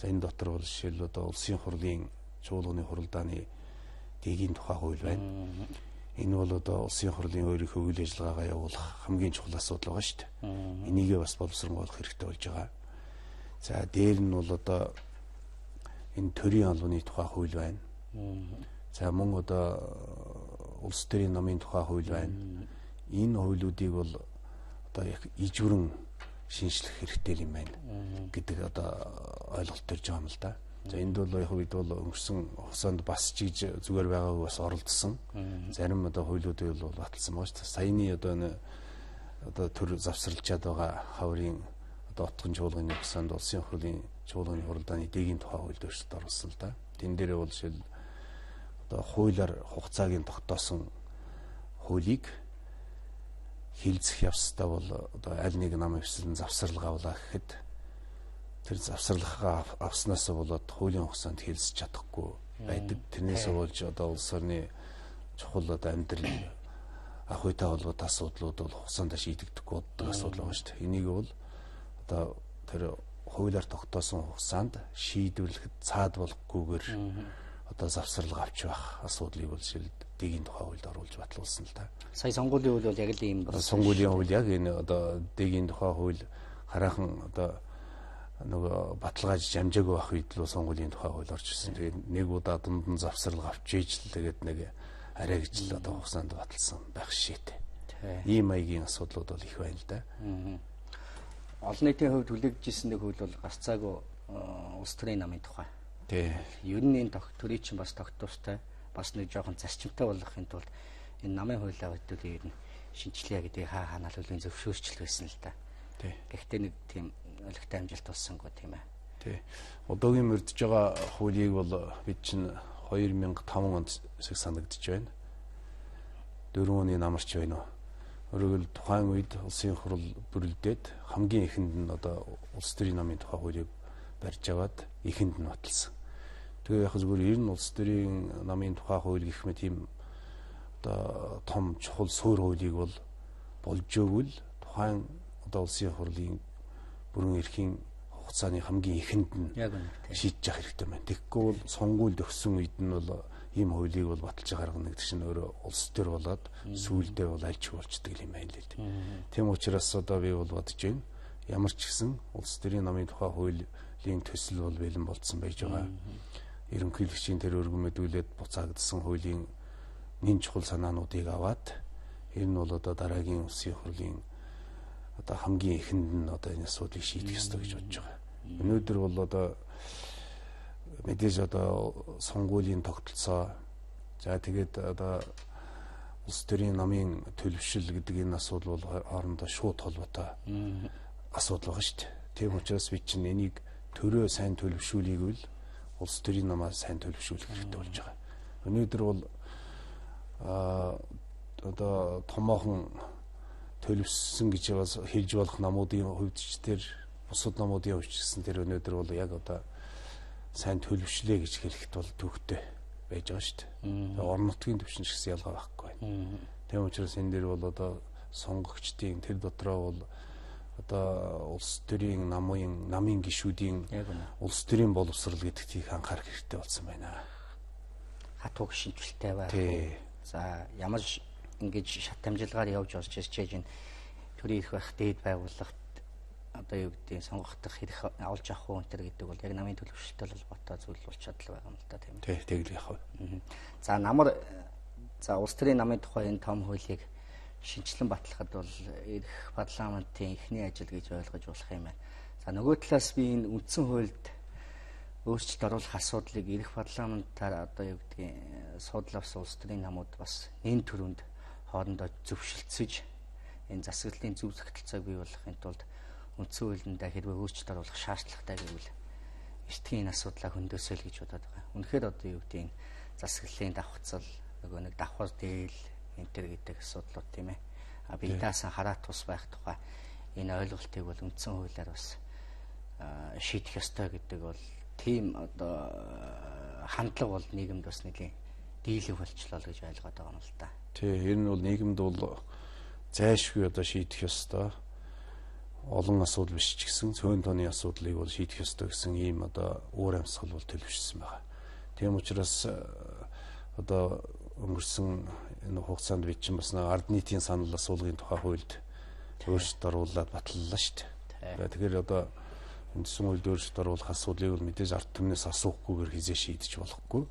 За энэ дотор бол жишээл одоо улсын хурлын чуулганы хуралдааны дэгийн тухай хууль байна. Энэ бол одоо улсын хурлын өөрийнхөө үйл ажиллагаагаа явуулах хамгийн чухал асуудал байгаа шүү дээ. Энийгээ бас боловсронгойлох хэрэгтэй болж байгаа. За дээр нь бол одоо энэ төрийн албаны тухай хууль байна. За мөн одоо улс төрийн намын тухай хууль байна. Энэ хуулиудыг бол одоо яг ижвэрэн шинжлэх хэрэгтэй юм байна гэдэг одоо ойлголт төрж байгаа юм л да. За энд бол яг үед бол өнгөрсөн хугацаанд бас чийж зүгээр байгааг бас оролдсон. Зарим одоо хуулиудыг бол баталсан байгаа шүү дээ. Саяны одоо төр завсралчаад байгаа хаврын одоо отгон чуулганы хугацаанд улсын хурлын чуулганы хуралдааны дэгийн тухай хууль дэвшилт оруулсан л да. Тэн дээрээ бол жишээл одоо хуулиар хугацаагийн тогтоосон хуулийг хилцэх явцдаа бол одоо аль нэг нам эвсэлэн завсарлага авлаа гэхэд тэр завсарлагаа авснаас болоод хуулийн хугацаанд хилцэж чадахгүй байдаг. Тэрнээс болж одоо улс орны чухал одоо амьдрал ах үйтэй холбоотой асуудлууд бол хугацаанд шийдэгдэхгүй болдог асуудал байна шүү дээ. Энийг бол одоо тэр хуулиар тогтоосон хугацаанд шийдвэрлэхэд цаад болохгүйгээр одоо завсарлага авч байх асуудлыг бол дэгийн тухай хуульд оруулж батлуулсан л та. Сая сонгуулийн хууль бол яг л ийм сонгуулийн хууль яг энэ одоо дэгийн тухай хууль хараахан одоо нөгөө баталгааж амжаагүй байх үед л сонгуулийн тухай хууль орж ирсэн. Тэгээд нэг удаа дунд нь завсарлага авч ээж л тэгээд нэг арай гэж л одоо хугацаанд баталсан байх шийтэй. Ийм маягийн асуудлууд бол их байна л да. Олон нийтийн хувьд хүлээгдсэн нэг хууль бол гарцаагүй улс төрийн намын тухай. Ер нь энэ төрийн чинь бас тогтвортой бас нэг жоохон зарчимтай болгохын тулд энэ намын хуулиа хөдөлгөөний ер нь шинжилгээ гэдэг хаанаа л үлийн зөвшөөрчл байсан л да. Гэхдээ нэг тийм олигтой амжилт олсонгүй тийм ээ. Одоогийн мөрдөж байгаа хуулийг бол бид чинь 2005 онд санагдаж байна. 4 оны намарч байна уу? Өөрөөр тухайн үед улсын хурал бүрэлдээд хамгийн ихэнд нь одоо улс төрийн намын тухай хуулийг барьж аваад ихэнд нь баталсан. Тэгээ яг зүгээр ер нь улс төрийн намын тухай хууль гэх мэт ийм одоо том чухал суурь хуулийг бол болж өгвөл тухайн одоо улсын хурлын бүрэн эрхийн хугацааны хамгийн ихэнд нь шийдэж явах хэрэгтэй байна. Тэгэхгүй бол сонгуульд өгсөн үед нь бол ийм хуулийг бол баталж гаргана гэдэг чинь өөрөө улс төр болоод сүүлдээ бол альч болчдөг юм байна л дээ. Тийм учраас одоо би бол бодож байна. Ямар ч гэсэн улс төрийн намын тухай хуулийн төсөл бол бэлэн болцсон байж байгаа. Ерөнхийлөгчийн тэр өргөмөдүүлээд буцаагдсан хуулийн нэн чухал санаануудыг аваад энэ нь бол одоо дараагийн улсын хурлын одоо хамгийн ихэнд нь одоо энэ асуудлыг шийдэх ёстой гэж бодож байгаа. Өнөөдөр бол одоо мэдээж одоо сонгуулийн тогтолцоо за тэгээд одоо улс төрийн намын төлөвшил гэдэг энэ асуудал бол хоорондоо шууд холбоотой асуудал байгаа шүү дээ. Тийм учраас бид чинь энийг төрөө сайн төлөвшүүлээгүй л улс төрийн намаа сайн төлөвшүүлэх хэрэгтэй болж байгаа. Өнөөдөр бол одоо томоохон төлөвсөн гэж бас хэлж болох намуудын хувьд ч тэр бусад намуудын хувьд ч гэсэн тэр өнөөдөр бол яг одоо сайн төлөвшлээ гэж хэлэхэд бол төвхтэй байж байгаа шүү дээ. Орон нутгийн түвшин ч гэсэн ялгаа байхгүй байна. Тийм учраас энэ дээр бол одоо сонгогчдын тэр дотроо бол одоо улс төрийн намын гишүүдийн улс төрийн боловсрал гэдэгтийг анхаарах хэрэгтэй болсон байна. Хатууг шинжилтэй байх. За ямар ингэж шат хамжилгаар явж орж ирж энэ төрийн эрх байх дээд байгууллагт одоо юу гэдэг сонгогдох хэрэг олж авах уу энэ гэдэг бол яг намын төлөвшөлтөд холбоотой зүйл болж чадлаа байгаа юм л да тийм үү. Тэгэл яг. За за улс төрийн намын тухай энэ том хуулийг шинжилэн батлахад бол эрх парламентын эхний ажил гэж ойлгож болох юм байна. За нөгөө талаас би энэ үндсэн хуульд өөрчлөлт оруулах асуудлыг эрх парламентаар одоо юу гэдэг судал авсан улс төрийн намууд бас энэ төрөнд хоорондоо зөвшөлдсөж энэ засаглалын зөв тогтолцоог бий болгохын тулд үндсэн хуулиндаа хэрвээ өөрчлөлт оруулах шаардлагатай гэвэл эртгийн асуудлаа хөндөсөөл гэж бодоод байгаа. Үнэхээр одоо юу гэдэг энэ засаглалын давхцал нөгөө нэг давхар дээл энэ төр гэдэг асуудлууд тийм ээ. Би даасан хараа тус байх тухай энэ ойлголтыг бол үндсэн хуулиар бас шийдэх ёстой гэдэг бол тийм одоо хандлага бол нийгэмд бас нэлийн дийлэх болчлоо гэж ойлгоод байгаа юм л да. Энэ бол нийгэмд бол зайлшгүй одоо шийдэх ёстой олон асуудал биш ч гэсэн цөөн тооны асуудлыг бол шийдэх ёстой гэсэн ийм одоо уур амьсгал бол төлөвшсөн байгаа. Тийм учраас одоо өнгөрсөн энэ хугацаанд бид чинь бас ард нийтийн санал асуулгын тухай хуульд өөрчлөлт оруулаад баталлаа шүү дээ. Тэгэхээр одоо үндсэн хуульд өөрчлөлт оруулах асуудлыг бол мэдээж ард түмнээс асуухгүйгээр хизээ шийдэж болохгүй.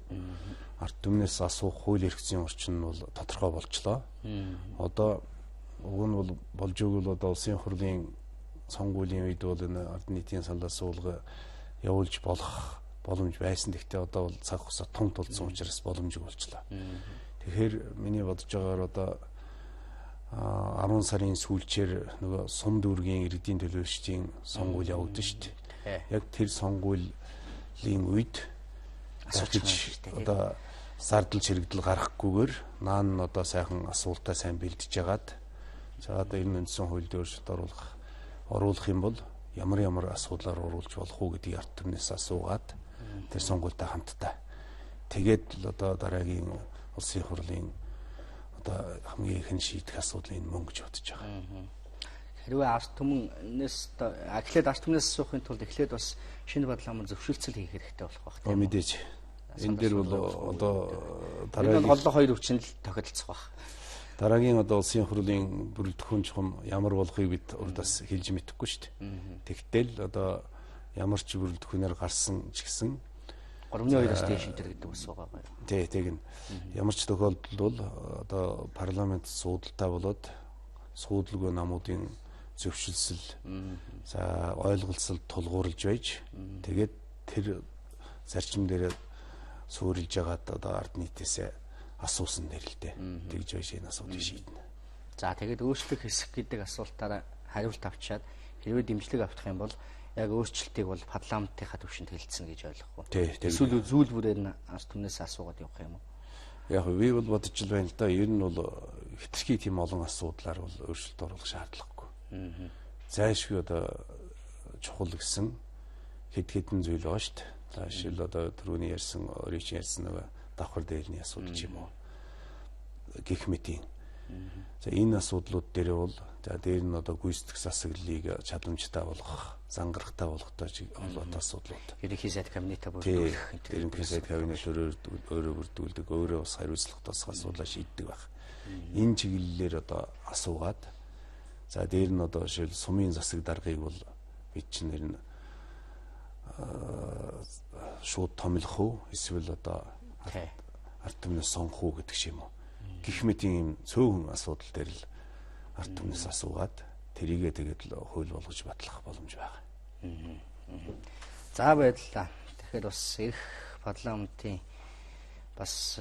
Ард түмнээс асуух хууль эрх зүйн орчин нь бол тодорхой болчлоо. Одоо уг нь бол болж өгвөл одоо улсын хурлын сонгуулийн үед бол энэ ард нийтийн санал асуулга явуулж болох боломж байсан. Гэхдээ одоо бол цаг хугацаа том тулдсан учраас боломжгүй болчлоо. Тэгэхээр миний бодож байгаагаар одоо 10 сарын сүүлчээр нөгөө сум дүүргийн иргэдийн төлөөлөгчдийн сонгуул явагдсан шүү дээ. Яг тэр сонгуулийн үед асууж одоо сардал чирэгдэл гарахгүйгээр наан нь одоо сайхан асуултаа сайн бэлдэж ягаад за одоо энэ үндсэн хуульд өөрчлөлт оруулах юм бол ямар асуудлаар оруулж болох уу гэдгийг ард түмнээс асуугаад тэр сонгуультай хамтдаа тэгээд л одоо дараагийн улсын хурлын одоо хамгийн ихэн шийдэх асуудал энэ мөн гэж бодож байгаа. Хэрвээ ард түмнээс эхлээд ард түмнээс асуухын тулд эхлээд бас шинэ парламент зөвшөөрлөл хийх хэрэгтэй болох байх. Мэдээж. Энэ дээр бол одоо дараагийн голлоо хоёр өвчин л тохиолдох байх. Дараагийн одоо улсын хурлын бүрэлдэхүүн чухам ямар болохыг бид урдаас хэлж мэдэхгүй шүү дээ. Тэгтэл одоо ямар ч бүрэлдэхүүнээр гарсан ч гэсэн 3-2-оос дээш шийдвэр гэдэг ус байгаа юм. Тий, тэг нь ямар ч тохиолдолд бол одоо парламент суудалтай болоод суудлгүй намуудын зөвшөлсөл за ойлголцол тулгуурлаж байж тэгээд тэр зарчим дээр суурилж ягаад одоо ард нийтээс асуусан дээр л дээ. Тэгж байж энэ асуудыг шийднэ. За тэгээд өөрчлөлт хэсэг гэдэг асуултаараа хариулт авчаад хэрвээ дэмжлэг авах юм бол яг өөрчлөлтийг бол парламентынхаа түвшинд хэлсэн гэж ойлгох уу? Эсвэл зүйл бүрээр нь ард түмнээс асуугаад явах юм уу? Яг би бол бодож л байна л да. Ер нь бол хэтэрхий тийм олон асуудлаар бол өөрчлөлт оруулах шаардлагагүй. Зайлшгүй одоо чухал гэсэн хэдэн зүйл байгаа шүү дээ. За жишээл одоо түрүүний ярьсан өөрийн ярьсан нөгөө давхар дээрний асуудал ч юм уу. Гэх мэтийн. За энэ асуудлууд дээр бол за дээр нь одоо гүйцэтгэх засаглалыг чадамжтай болгох, зангарахтай болгохтой холбоотой асуудлууд. Ерөнхий сайд кабинетаа бүрдүүлэх. Ерөнхий сайд кабинет өөрөө бүрдүүлдэг, өөрөө бас хариуцлах тос асуудлаа шийддэг байх. Энэ чиглэлээр одоо асуугаад за дээр нь одоо жишээл сумын засаг даргыг бол бид чинь нэр нь шууд томилох уу эсвэл одоо ард түмнээс сонгох уу гэдэг ч юм уу. Гэх мэтийн юм цөөхөн асуудал дээр л ард түмнээс асуугаад тэрийгээ тэгээд л хууль болгож батлах боломж байгаа. За баярлалаа. Тэгэхээр бас их парламентын бас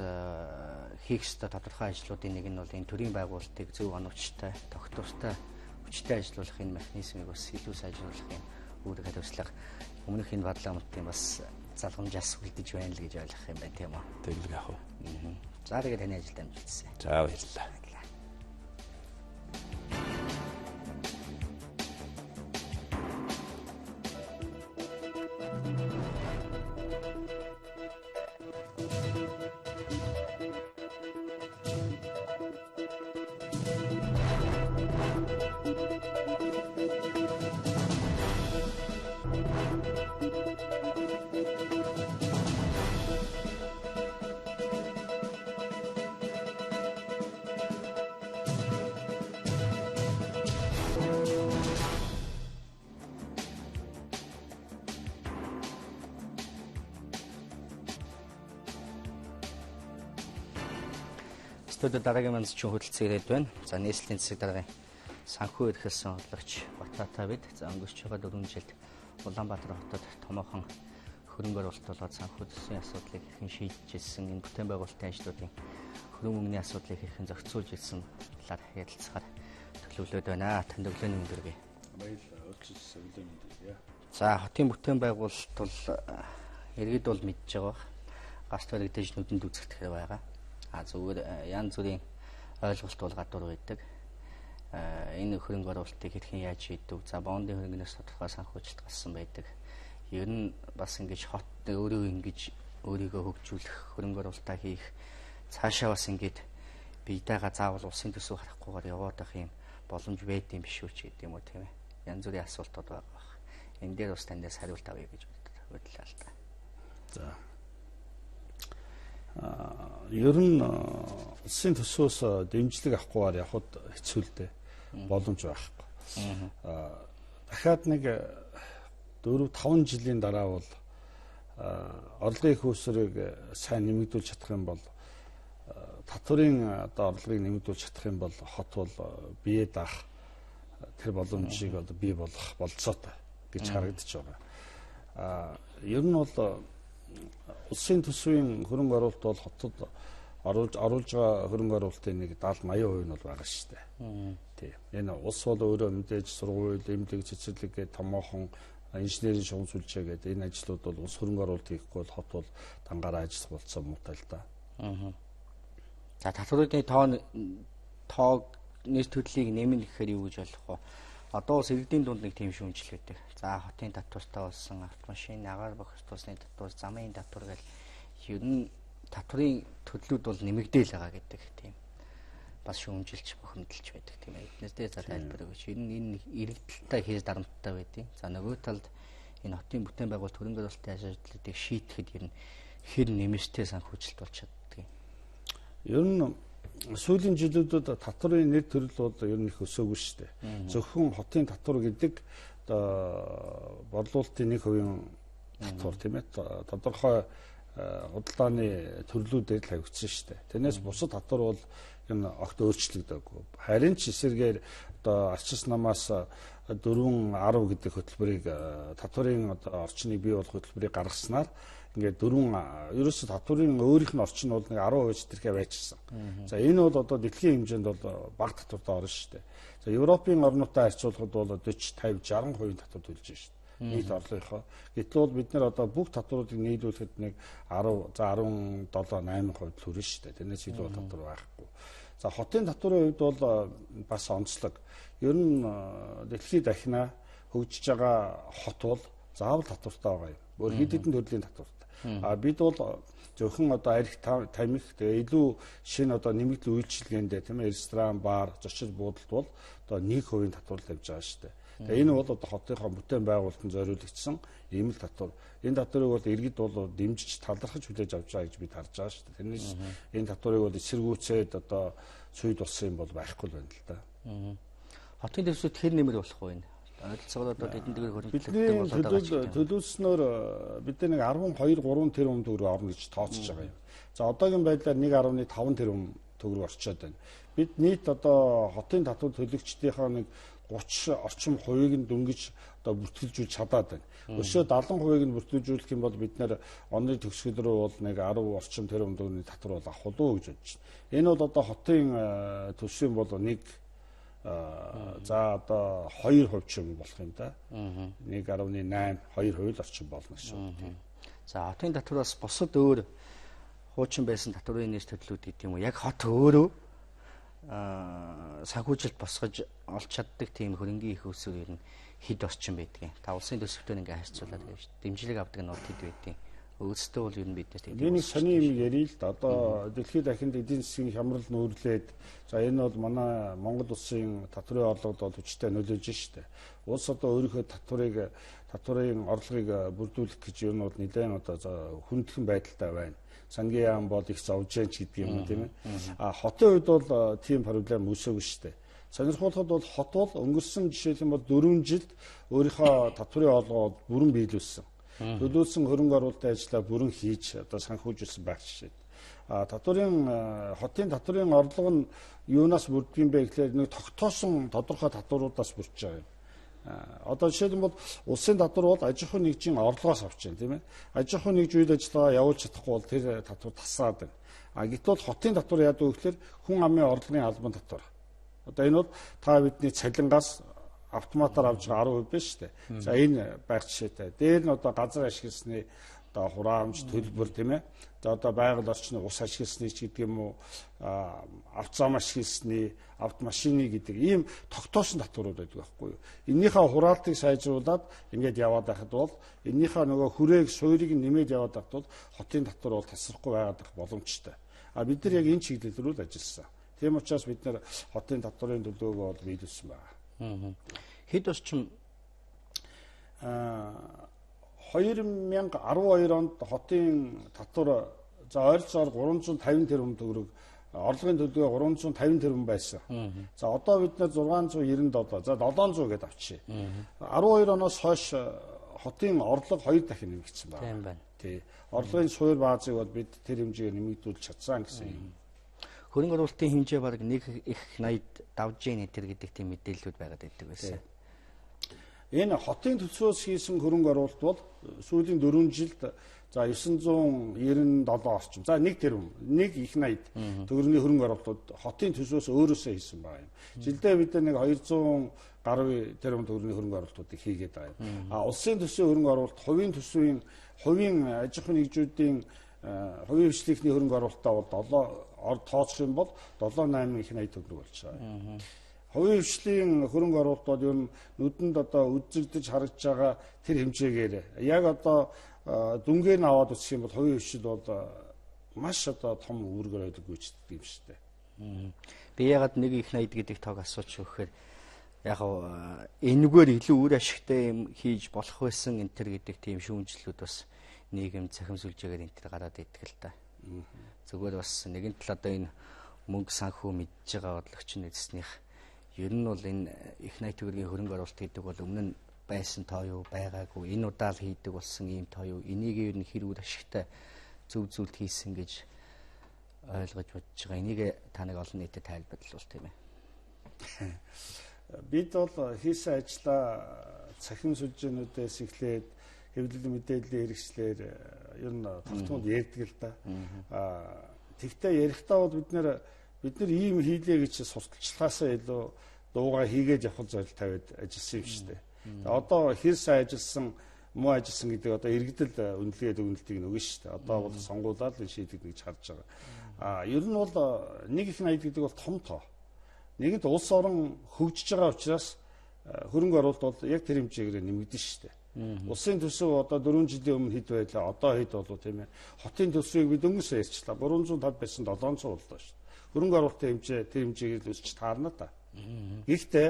хийх ёстой тодорхой ажлуудын нэг нь бол энэ төрийн байгуулалтыг зөв оновчтой, тогтвортой, хүчтэй ажиллуулах энэ механизмыг бас илүү сайжруулахын үүрэг хариуцлага өмнөх энэ парламентын бас залгамжаас үлдэж байна л гэж ойлгох юм байна тийм үү? Тэгэл яах вэ? За тэгээд таны ажилд амжилтсан. За баярлалаа. Студид дараагийн мандчин хөдөлцөө ирээд байна. За нийслэлийн засаг даргын санхүү эрхэлсэн бодлогч Батата бид за өнгөрч байгаа 4 жилд Улаанбаатар хотод томоохон хөрөнгө оруулалт болоод санхүү төсвийн асуудлыг хэрхэн шийдэж ирсэн, энэ бүтээн байгуулалтын ажлуудын хөрөнгө мөнгөний асуудлыг хэрхэн зохицуулж ирсэн талаар ярилцахаар төлөвлөд байна. Танд өглөөний мэнд хүргэе. Баярлалаа. Өглөөний мэнд хүргэе. За хотын бүтээн байгуулалт бол иргэд бол мэдж байгаа. Гарт баригдаж нүдэнд үзэгдэх байгаа. Зүгээр янз бүрийн ойлголт бол гадуур байдаг. Энэ хөрөнгө оруулалтыг хэрхэн яаж шийддэг? За бондын хөрөнгөнөөс тодорхой санхүүжилт гарсан байдаг. Ер нь бас ингэж хот өөрөө ингэж өөрийгөө хөгжүүлэх, хөрөнгө оруулалтаа хийх, цаашаа бас ингэж биетэйгээ заавал улсын төсөв харахгүйгээр яваад байх юм боломж байд юм биш үү ч гэдэг юм уу тийм ээ. Янз бүрийн асуултууд байгаа бах. Энэ дээр бас танаас хариулт авъя гэж бодлоо л да. За. Ер нь улсын төсвөөс дэмжлэг авахгүйгээр явхад хэцүү л дээ. Боломж байхгүй. Дахиад нэг 4-5 жилийн дараа бол орлогын хөөсрийг сайн нэмэгдүүлж чадах юм бол татварын одоо орлогыг нэмэгдүүлж чадах юм бол хот бол бие даах тэр боломжийг одоо бий болгох болцоотой гэж харагдаж байгаа. Ер нь бол улсын төсвийн хөрөнгө оруулалт бол хотод оруулж байгаа хөрөнгө оруулалтын нэг 70-80% нь бол байгаа шүү дээ. Тийм. Энэ улс бол өөрөө мэдээж сургууль, эмнэлэг, цэцэрлэг гэдэг томоохон инженерийн шугам сүлжээ гэдэг энэ ажлууд бол улс хөрөнгө оруулалт хийхгүй бол хот бол дангаараа ажиллах болцоо муутай л да. За татвруудын тоо нийт төдлийг нэмнэ гэхээр юу гэж болох вэ? Одоо бас иргэдийн дунд нэг тийм шүүмжил байдаг. За хотын татвартай болсон автомашин, агаар бохирдол тусны татвар, замын татвар гэл ер нь татврын төдлүүд бол нэмэгдээл байгаа гэдэг тийм бас шүүмжилж бухимдалж байдаг тийм эднэстэй за тайлбар өгөөч. Ер нь энэ иргэдэлтэй хийж дарамттай байдیں۔ За нөгөө талд энэ хотын бүтээн байгуулалт хөрөнгө оруулалтын ажиглалтыг шийдэхэд ер нь хэр нэмэлттэй санхүүжилт болж чаддаг юм. Ер нь сүүлийн жилүүдэд татврын нэр төрөл бол ер нь их өсөөгүй шүү дээ. Зөвхөн хотын татвар гэдэг одоо борлуулалтын 1% татвар тийм ээ тодорхой худалдааны төрлүүдээр л тавигдсан шүү дээ. Тэрнээс бусад татвар бол энэ огт өөрчлөгдөөгүй. Харин ч эсэргээр одоо арчис намаас 4-10 гэдэг хөтөлбөрийг татварын одоо орчныг бий болох хөтөлбөрийг гаргаснаар ингээд ерөөсө татварын өөрийнх нь орчин бол нэг 10% зэрэг байжсан. За энэ бол одоо дэлхийн хэмжээнд бол бага татвартай орно шүү дээ. За Европын орнуудтай харьцуулахад бол 40, 50, 60% татвар төлж байна шүү дээ. Нийт орлогынхоо. Гэтэл бол бид нэр одоо бүх татваруудыг нийлүүлэхэд нэг 10, за 17, 8% төрнө шүү дээ. Тэрнээс илүү татвар байхгүй. За хотын татварын хувьд бол бас онцлог. Ер нь дэлхийд дахина хөгжиж байгаа хот бол заавал татвартай байгаа юм. Өөр хэд хэдэн төрлийн татвартай. А бид бол зөвхөн одоо арх тамхи тэгээ илүү шинэ одоо нэмэгдэл үйлчилгээндээ тийм ээ ресторан, бар, зочид буудалд бол одоо 1% татвар тавьж байгаа шүү дээ. Тэгээ энэ бол одоо хотынхоо бүтээн байгуулалтанд зориулагдсан ийм л татвар. Энэ татварыг бол иргэд бол дэмжиж талархаж хүлээж авч байгаа гэж бид харж байгаа шүү дээ. Тэрнээс энэ татварыг бол эсэргүүцээд одоо цүйд болсон юм бол байхгүй л байна л да. Хотын дэвсүүд хэр нэмэр болох вэ? Ойролцоогоор одоо эдэн дээр хөрөнгөлөлтөд төлөвлөснөөр бид нэг 12-3 тэрбум төгрөг орно гэж тооцож байгаа юм. За одоогийн байдлаар 1.5 тэрбум төгрөг орчоод байна. Бид нийт одоо хотын татвар төлөгчдийнхээ нэг 30 орчим хувийг нь дөнгөж одоо бүртгэлжүүлж чадаад байна. Өшөө 70%-ийг нь бүртгэлжүүлэх юм бол бид нэр оны төгсгөл рүү бол нэг 10 орчим тэрбум төгрөгийн татвар бол авах уу гэж бодож байна. Энэ бол одоо хотын төсвийн бол нэг за одоо 2% ч юм болох юм да. 1.8 2% л орчим болно шүү. За хотын татвараас бусад өөр хуучин байсан татварын нэр төрлүүд гэдэг юм уу? Яг хот өөрөө санхүүжилт босгож олж чаддаг тийм хөрөнгийн их өсвөр ер нь хэд орчим байдгийг. Та улсын төсөвтөө ингээ харьцуулаад байж дэмжлэг авдаг нь хэд байдгийг. Өөрсдөө бол ер нь биднээс тийм. Нэг сони юм ярил л да. Одоо дэлхийд дахинд эдийн засгийн хямрал нүүрлээд за энэ бол манай Монгол улсын татврын орлогод бол хүчтэй нөлөөлж штэ. Улс одоо өөрийнхөө татварын орлогыг бүрдүүлэх гэж ер нь бол нэлээд одоо хүндхэн байдалтай байна. Сангийн яам бол их зовж जैन ч гэдэг юм тийм ээ. А хотын хувьд бол тийм проблем үүсээгүй штэ. Сонирхолтой бол хот бол өнгөрсөн жишээлбэл 4 жилд өөрийнхөө татврын орлогоо бүрэн биелүүлсэн. Төлөвлөсөн хөрөнгө оруулалтын ажлаа бүрэн хийж одоо санхүүжүүлсэн байх жишээ. А хотын татврын орлого нь юунаас бүрддэг юм бэ гэхээр нэг тогтоосон тодорхой татваруудаас бүрдэж байгаа юм. Одоо жишээлбэл улсын татвар бол аж ахуйн нэгжийн орлогоос авч байна тийм ээ. Аж ахуйн нэгж үйл ажиллагаа явуулж чадахгүй бол тэр татвар тасаад байна. А гэтэл хотын татвар яадаг вэ гэхээр хүн амын орлогын албан татвар. Одоо энэ бол та бидний цалингаас автоматар авч байгаа 10% биш үү? За энэ байх жишээтэй. Дээр нь одоо газар ашигласны одоо хураамж төлбөр тийм ээ. Одоо байгаль орчны ус ашигласны ч гэдэг юм уу авто зам ашигласны автомашины гэдэг ийм тогтоосон татварууд байдаг байхгүй юу. Эннийхээ хураалтыг сайжруулад ингээд яваад байхад бол эннийхээ нөгөө хүрээг суурийг нэмээд яваад байхад бол хотын татвар бол тасрахгүй байгаад боломжтой. А бид нар яг энэ чиглэл рүү л ажилласан. Тийм учраас бид нар хотын татварын төлөөг бол биелүүлсэн байна. Хэд орчим 2012 онд хотын татвар за ойролцоогоор 350 тэрбум төгрөг орлогын төлөвөө 350 тэрбум байсан. За одоо бид нэр 697 за 700 гэдээ авчия. 12 оноос хойш хотын орлого 2 дахин нэмэгдсэн байна. Тийм байна. Тий. Орлогын суур баазыг бол бид тэр хэмжээгээр нэмэгдүүлж чадсан гэсэн юм. Хөрөнгө оруулалтын хэмжээ бараг нэг их 80 давж ийн тэр гэдэг тийм мэдээллүүд байгаад байдаг байсан. Энэ хотын төсвөөс хийсэн хөрөнгө оруулалт бол сүүлийн 4 жилд за 997 орчим. За 1 тэрбум, 1 их 80 төгрөгийн хөрөнгө оруулалтууд хотын төсвөөс өөрөөсөө хийсэн байгаа юм. Жилдээ бид нэг 200 гаруй тэрбум төгрөгийн хөрөнгө оруулалтуудыг хийгээд байгаа юм. А улсын төсвийн хөрөнгө оруулалт, хувийн аж ахуйн нэгжүүдийн хувийн хвшлийнхний хөрөнгө оруулалтаа бол тооцох юм бол 7-8 их 80 төгрөг болж байгаа. Хувийн хвшлийн хөрөнгө оруулалт бол ер нь нүдэнд одоо үзэгдэж харагдж байгаа тэр хэмжээгээр яг одоо дүнгээр нь аваад үзэх юм бол хувийн хвшил бол маш одоо том үүргээр байдаг гүйцэтгэдэг юм шүү дээ. Би ягаад нэг их 80 гэдэг тоог асууч өгөхээр яг энэгээр илүү үр ашигтай юм хийж болох байсан энэ төр гэдэг тийм шүүмжлэлүүд бас нийгэм цахим сүлжээгээр энэ төр гараад идэх л та. Зүгээр бас нэгэн тал одоо энэ мөнгө санхүү мэдж байгаа бодлогч нэзснийх ер нь бол энэ их 80 төгрөгийн хөрөнгө оруулалт хийдэг бол өмнө нь байсан тоо юу байгаагүй энэ удаа л хийдэг болсон ийм тоо юу энийг ер нь хэр үр ашигтай зөв зүйлд хийсэн гэж ойлгож бодож байгаа. Энийг та нэг олон нийтэд тайлбарлавал тийм ээ. Бид бол хийсэн ажлаа цахим сүлжээнүүдээс эхлээд хэвлэл мэдээллийн хэрэгслэр ер нь тогтмол ярьдаг л да. Тэгтээ ярихдаа бол бид нэр ийм хийлээ гэж сурталчилгаасаа илүү дуугаа хийгээд явах зорилт тавиад ажилласан юм шүү дээ. Одоо хэр сайн ажилласан муу ажилласан гэдэг одоо иргэдэл үнэлгээд өгнөлтийг нөгөн шүү дээ. Одоо бол сонгуулаад л шийдэгдэх гэж харж байгаа. Ер нь бол нэг их 80 гэдэг бол том тоо. Нэгэнт улс орон хөгжиж байгаа учраас хөрөнгө оруулалт бол яг тэр хэмжээгээр нэмэгдэн шүү дээ. Улсын төсөв одоо 4 жилийн өмнө хэд байлаа, одоо хэд болов тийм ээ. Хотын төсвийг бид өнгөсөө ярьчлаа. 350 байсан 700 боллоо шүү дээ. Хөрөнгө оруулалтын хэмжээ тэр хэмжээгээр л өсч таарна та. Гэхдээ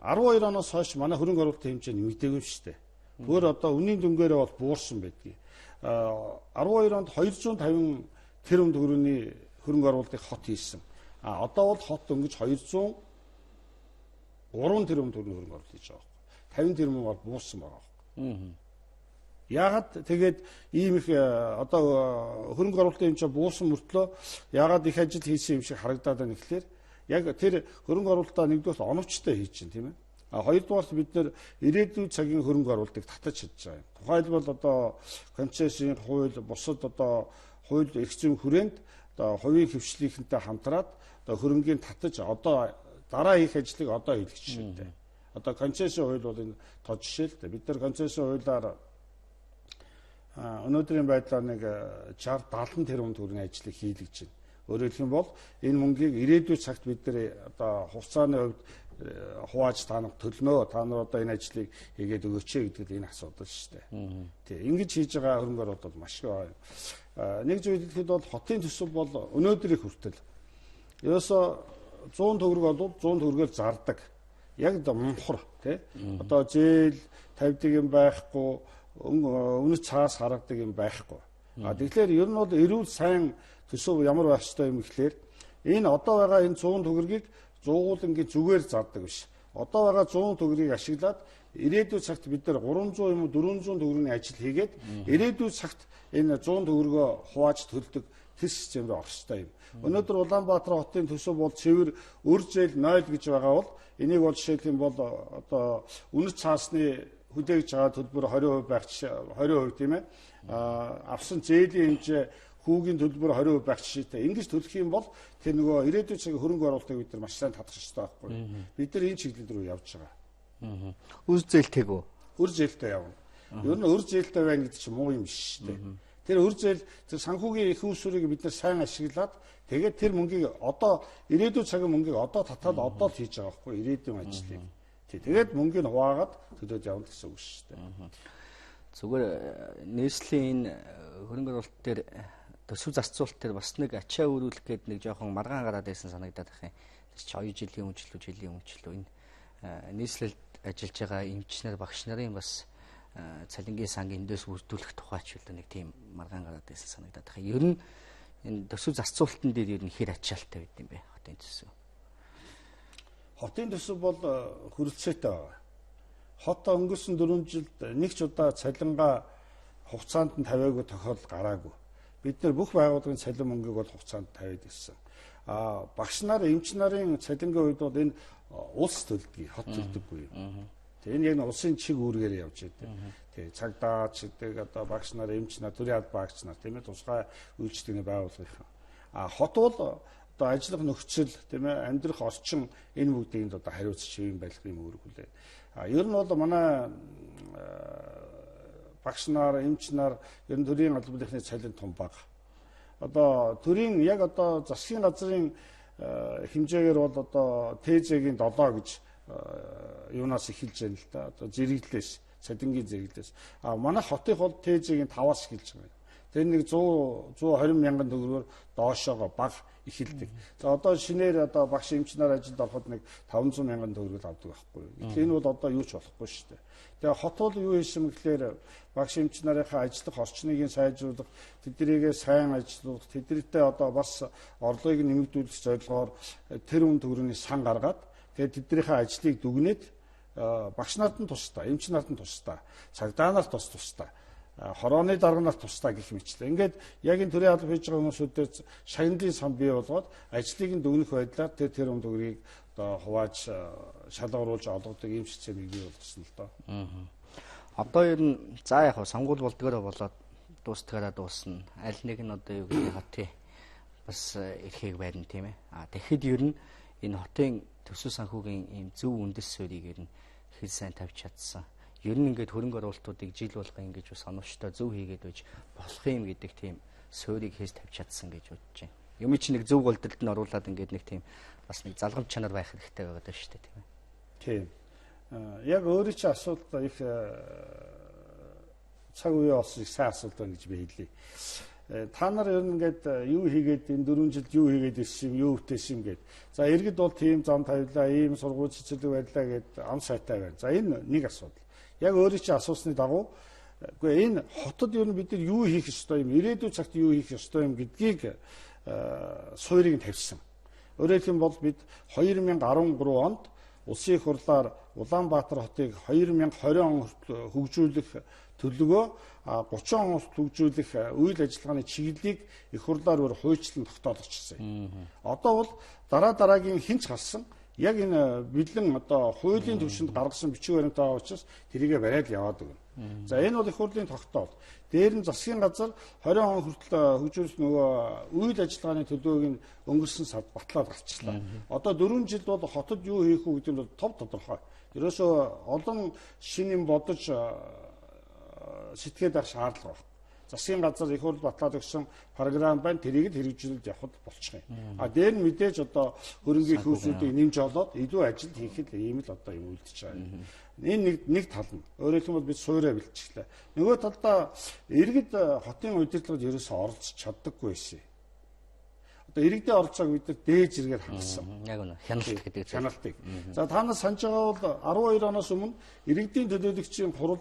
12 оноос хойш манай хөрөнгө оруулалтын хэмжээ нэмэгдээгүй шүү дээ. Өөр одоо үнийн дүнгээрээ бол буурсан байдгийг. 12 онд 250 тэрбум төгрөгийн хөрөнгө оруулалтыг хот хийсэн. Одоо бол хот дөнгөж 203 тэрбум төгрөгийн хөрөнгө оруулалт хийж байгаа. 50 тэрбум бол буурсан байгаа. Яагаад тэгээд ийм их одоо хөрөнгө оруулалтын хэмжээ буурсан мөртлөө яагаад их ажил хийсэн юм шиг харагдаад байна гэхлээр яг тэр хөрөнгө оруулалтаа нэгдүгээр оновчтой хийж чинь тийм ээ. Хоёрдугаар бид нэр ирээдүйн цагийн хөрөнгө оруулалтыг татаж чадж байгаа юм. Тухайлбал одоо концессийн хууль бусад одоо хууль эрх зүйн хүрээнд одоо хувийн хвшлийнхэнтэй хамтраад одоо хөрөнгийн татаж одоо дараа хийх ажлыг одоо хийх жишээтэй. Одоо концессийн хууль бол энэ тод жишээ л дээ. Бид нар концессийн хуулиар өнөөдрийн байдлаар нэг 60-70 тэрбум төгрөгийн ажлыг хийлгэж байна. Өөрөөр хэлэх юм бол энэ мөнгийг ирээдүйн цагт бид нар одоо хугацааны хувьд хувааж танах төлнөө та нар одоо энэ ажлыг хийгээд өгөөч гэдэг энэ асуудал шүү дээ. Тий, ингэж хийж байгаа хөрөнгө оруулалт бол маш их байна. Нэг зүйл хэлэхэд бол хотын төсөв бол өнөөдрийн хүртэл ерөөсө 100 төгрөг бол 100 төгрөгөөр зардаг. Яг мунхар тий. Одоо зээл тавьдаг юм байхгүй, үнэт цаас харагдаг юм байхгүй. Тэгэхээр ер нь бол эрүүл сайн төсөв ямар байх ёстой юм гэхлээр энэ одоо байгаа энэ 100 төгрөгийг зуугуулангийн зүгээр зардаг биш. Одоо байгаа 100 төгрөгийг ашиглаад ирээдүйн цагт бид нар 300 юм уу 400 төгрөгийн ажил хийгээд ирээдүйн цагт энэ 100 төгрөгөө хувааж төлдөг тэр системд орох ёстой юм. Өнөөдөр Улаанбаатар хотын төсөв бол цэвэр өр зээл 0 гэж байгаа бол энийг бол жишээлх юм бол одоо үнэт цаасны хүлээгж байгаа төлбөр 20% байх 20% тийм ээ. Авсан зээлийн хэмжээ хүүгийн төлбөр 20% байх жишээтэй. Ингэж төлөх юм бол тэр нөгөө ирээдүйн цагийн хөрөнгө оруулалтыг бид нар маш сайн татах хэрэгтэй байхгүй. Бид нар энэ чиглэл рүү явж байгаа. Үр зээлтэйг үү? Үр зээлтэй явна. Ер нь үр зээлтэй байна гэдэг чинь муу юм биш шүү дээ. Тэр үр зээл тэр санхүүгийн их усурыг бид нар сайн ашиглаад тэгээд тэр мөнгийг одоо ирээдүйн цагийн мөнгийг одоо татаад одоо л хийж байгаа байхгүй ирээдүйн ажлыг. Тэгээд мөнгийг хуваагаад төлөөд явна гэсэн үг шүү дээ. Зүгээр нийслэлийн хөрөнгө оруулалт дээр төсөв зарцуулалт дээр бас нэг ачаа өрүүлэх гээд нэг жоохон маргаан гараад байсан санагдаад байна. Тэр чи 2 жилийн өмнө энэ нийслэлд ажиллаж байгаа эмч нар багш нарын бас цалингийн сангийн эндээс үрдүүлэх тухайч л нэг тийм маргаан гараад байсан санагдаад байна. Ер нь энэ төсөв зарцуулалтын дээр ер нь хэр ачаалтай байд юм бэ хотын төсөв? Хотын төсөв бол хүрэлцээтэй байна. Хот өнгөрсөн 4 жилд нэг ч удаа цалингаа хугацаанд нь тавиагүй тохиолдол гараагүй. Бид нар бүх байгууллагын цалин мөнгийг бол хугацаанд тавиад ирсэн. Багш нар, эмч нарын цалингийн үед бол энэ улс төлдөг, хот төлдөггүй. Тэгээ энэ яг улсын чиг үүргээр явж байдаг. Тэгээ цагдаа чигдэг одоо багш нар, эмч нар, төрийн аль багш нар тийм ээ тусгай үйлчлэгний байгууллагын. Хот бол одоо ажиллах нөхцөл тийм ээ амьдрах орчин энэ бүгдийг одоо хариуцж хэвэн байх юм үүрэг хүлээ. Ер нь бол манай багш нар, эмч нар ер нь төрийн албан ёсны цалин том бага. Одоо төрийн яг одоо засгийн газрын хэмжээгээр бол одоо ТЗ-гийн 7 гэж юунаас эхэлж байна л да. Одоо зэрэглэлээс, цадингийн зэрэглэлээс. Манай хотын бол ТЗ-гийн 5-аас эхэлж байгаа. Тэр нэг 120 мянган төгрөгөөр доошоогоо бага эхэлдэг. За одоо шинээр одоо багш эмч нар ажилд ороход нэг 500 мянган төгрөг авдаг байхгүй юу. Гэтэл энэ бол одоо юу ч болохгүй шүү дээ. Тэгээ хот бол юу хийсэн бэ гэхээр багш эмч нарынхаа ажиллах орчныг сайжруулах, тэднийгээ сайн ажилуулах, тэднэртэй одоо бас орлогыг нэмэгдүүлэх зорилгоор тэр үн төгрөгийн сан гаргаад тэгээ тэднийхээ ажлыг дүгнээд багш нарт нь тусдаа, эмч нарт нь тусдаа, цагдаа нарт тусдаа, хорооны дарга нарт тусдаа гэх мэтлээ. Ингээд яг энэ төрийн алба хийж байгаа хүмүүсүүдээр шагналын сан бий болгоод ажлыг нь дүгнэх байдлаар тэр үн төгрөгийг одоо хувааж шалгаруулж олгодог юм системийг бий болгосон л доо. Одоо ер нь за яг сонгуул болдгоороо болоод дуустгаараа дуусна. Аль нэг нь одоо юу гэдэг хотын бас эрхийг барина тийм ээ. Тэгэхэд ер нь энэ хотын төсөв санхүүгийн ийм зөв үндэс суурийг ер нь хэл сайн тавьж чадсан. Ер нь ингээд хөрөнгө оруулалтуудыг жил болго ингэж оновчтой зөв хийгээд байж болох юм гэдэг тийм суурийг хийж тавьж чадсан гэж бодож байна. Юм чи нэг зөв голдолд нь оруулаад ингээд нэг тийм бас нэг залгамж чанар байх хэрэгтэй байгаа даа шүү дээ тийм ээ. Тийм. Яг өөрөө чи асуудал их цаг үеийн олсон их сайн асуудал байна гэж би хэлье. Та нар ер нь ингээд юу хийгээд энэ 4 жилд юу хийгээд ирсэн юм, юу өвтөсөн юм гээд. За иргэд бол тийм зам тавилаа, ийм сургууль цэцэрлэг байлаа гэд ам сайтай байна. За энэ нэг асуудал. Яг өөрөө чи асуусны дагуу үгүй энэ хотод ер нь бид нар юу хийх ёстой юм, ирээдүйн цагт юу хийх ёстой юм гэдгийг суурийг нь тавьсан. Өөрөөр хэлбэл бид 2013 онд улсын их хурлаар Улаанбаатар хотыг 2020 он хүртэл хөгжүүлэх төлөвөө 30 он хүртэл хөгжүүлэх үйл ажиллагааны чиглэлийг их хурлаар өөр хуульчлан тогтоолгочихсон. Одоо бол дараагийн хинч гарсан яг энэ бэлэн одоо хуулийн төвшөнд гаргасан бичиг баримт байгаа учраас тэрийгэ бариад яваад өгнө. За энэ бол их хурлын тогтоол. Дээр нь засгийн газар 20 он хүртэл хөгжүүлэх нөгөө үйл ажиллагааны төлөвийг нь өнгөрсөн сард батлаад гарчлаа. Одоо 4 жил бол хотод юу хийх үү гэдэг нь тов тодорхой. Ерөөсөө олон шин юм бодож сэтгэхэд авах шаардлага байна. Засгийн газар их хурл батлаад өгсөн програм байна. Тэрийг хэрэгжүүлж явахд болчих юм. Дээр нь мэдээж одоо хөрөнгийн хөөсүүдийг нэмж олоод илүү ажил хийхэд ийм л одоо юм үлдчихэж байгаа. Энэ нэг тал нь. Өөрөөр хэлбэл бид суурьа бэлтчихлээ. Нөгөө талдаа иргэд хотын удирдлагад ерөөсөө оролцож чаддаггүй байсан. Одоо иргэдийн оролцоог бид нар дээж иргээр хангасан. Яг үнэ. Хяналт гэдэг хяналтыг. За та нар санаж байгаа бол 12 оноос өмнө иргэдийн төлөөлөгчийн хурал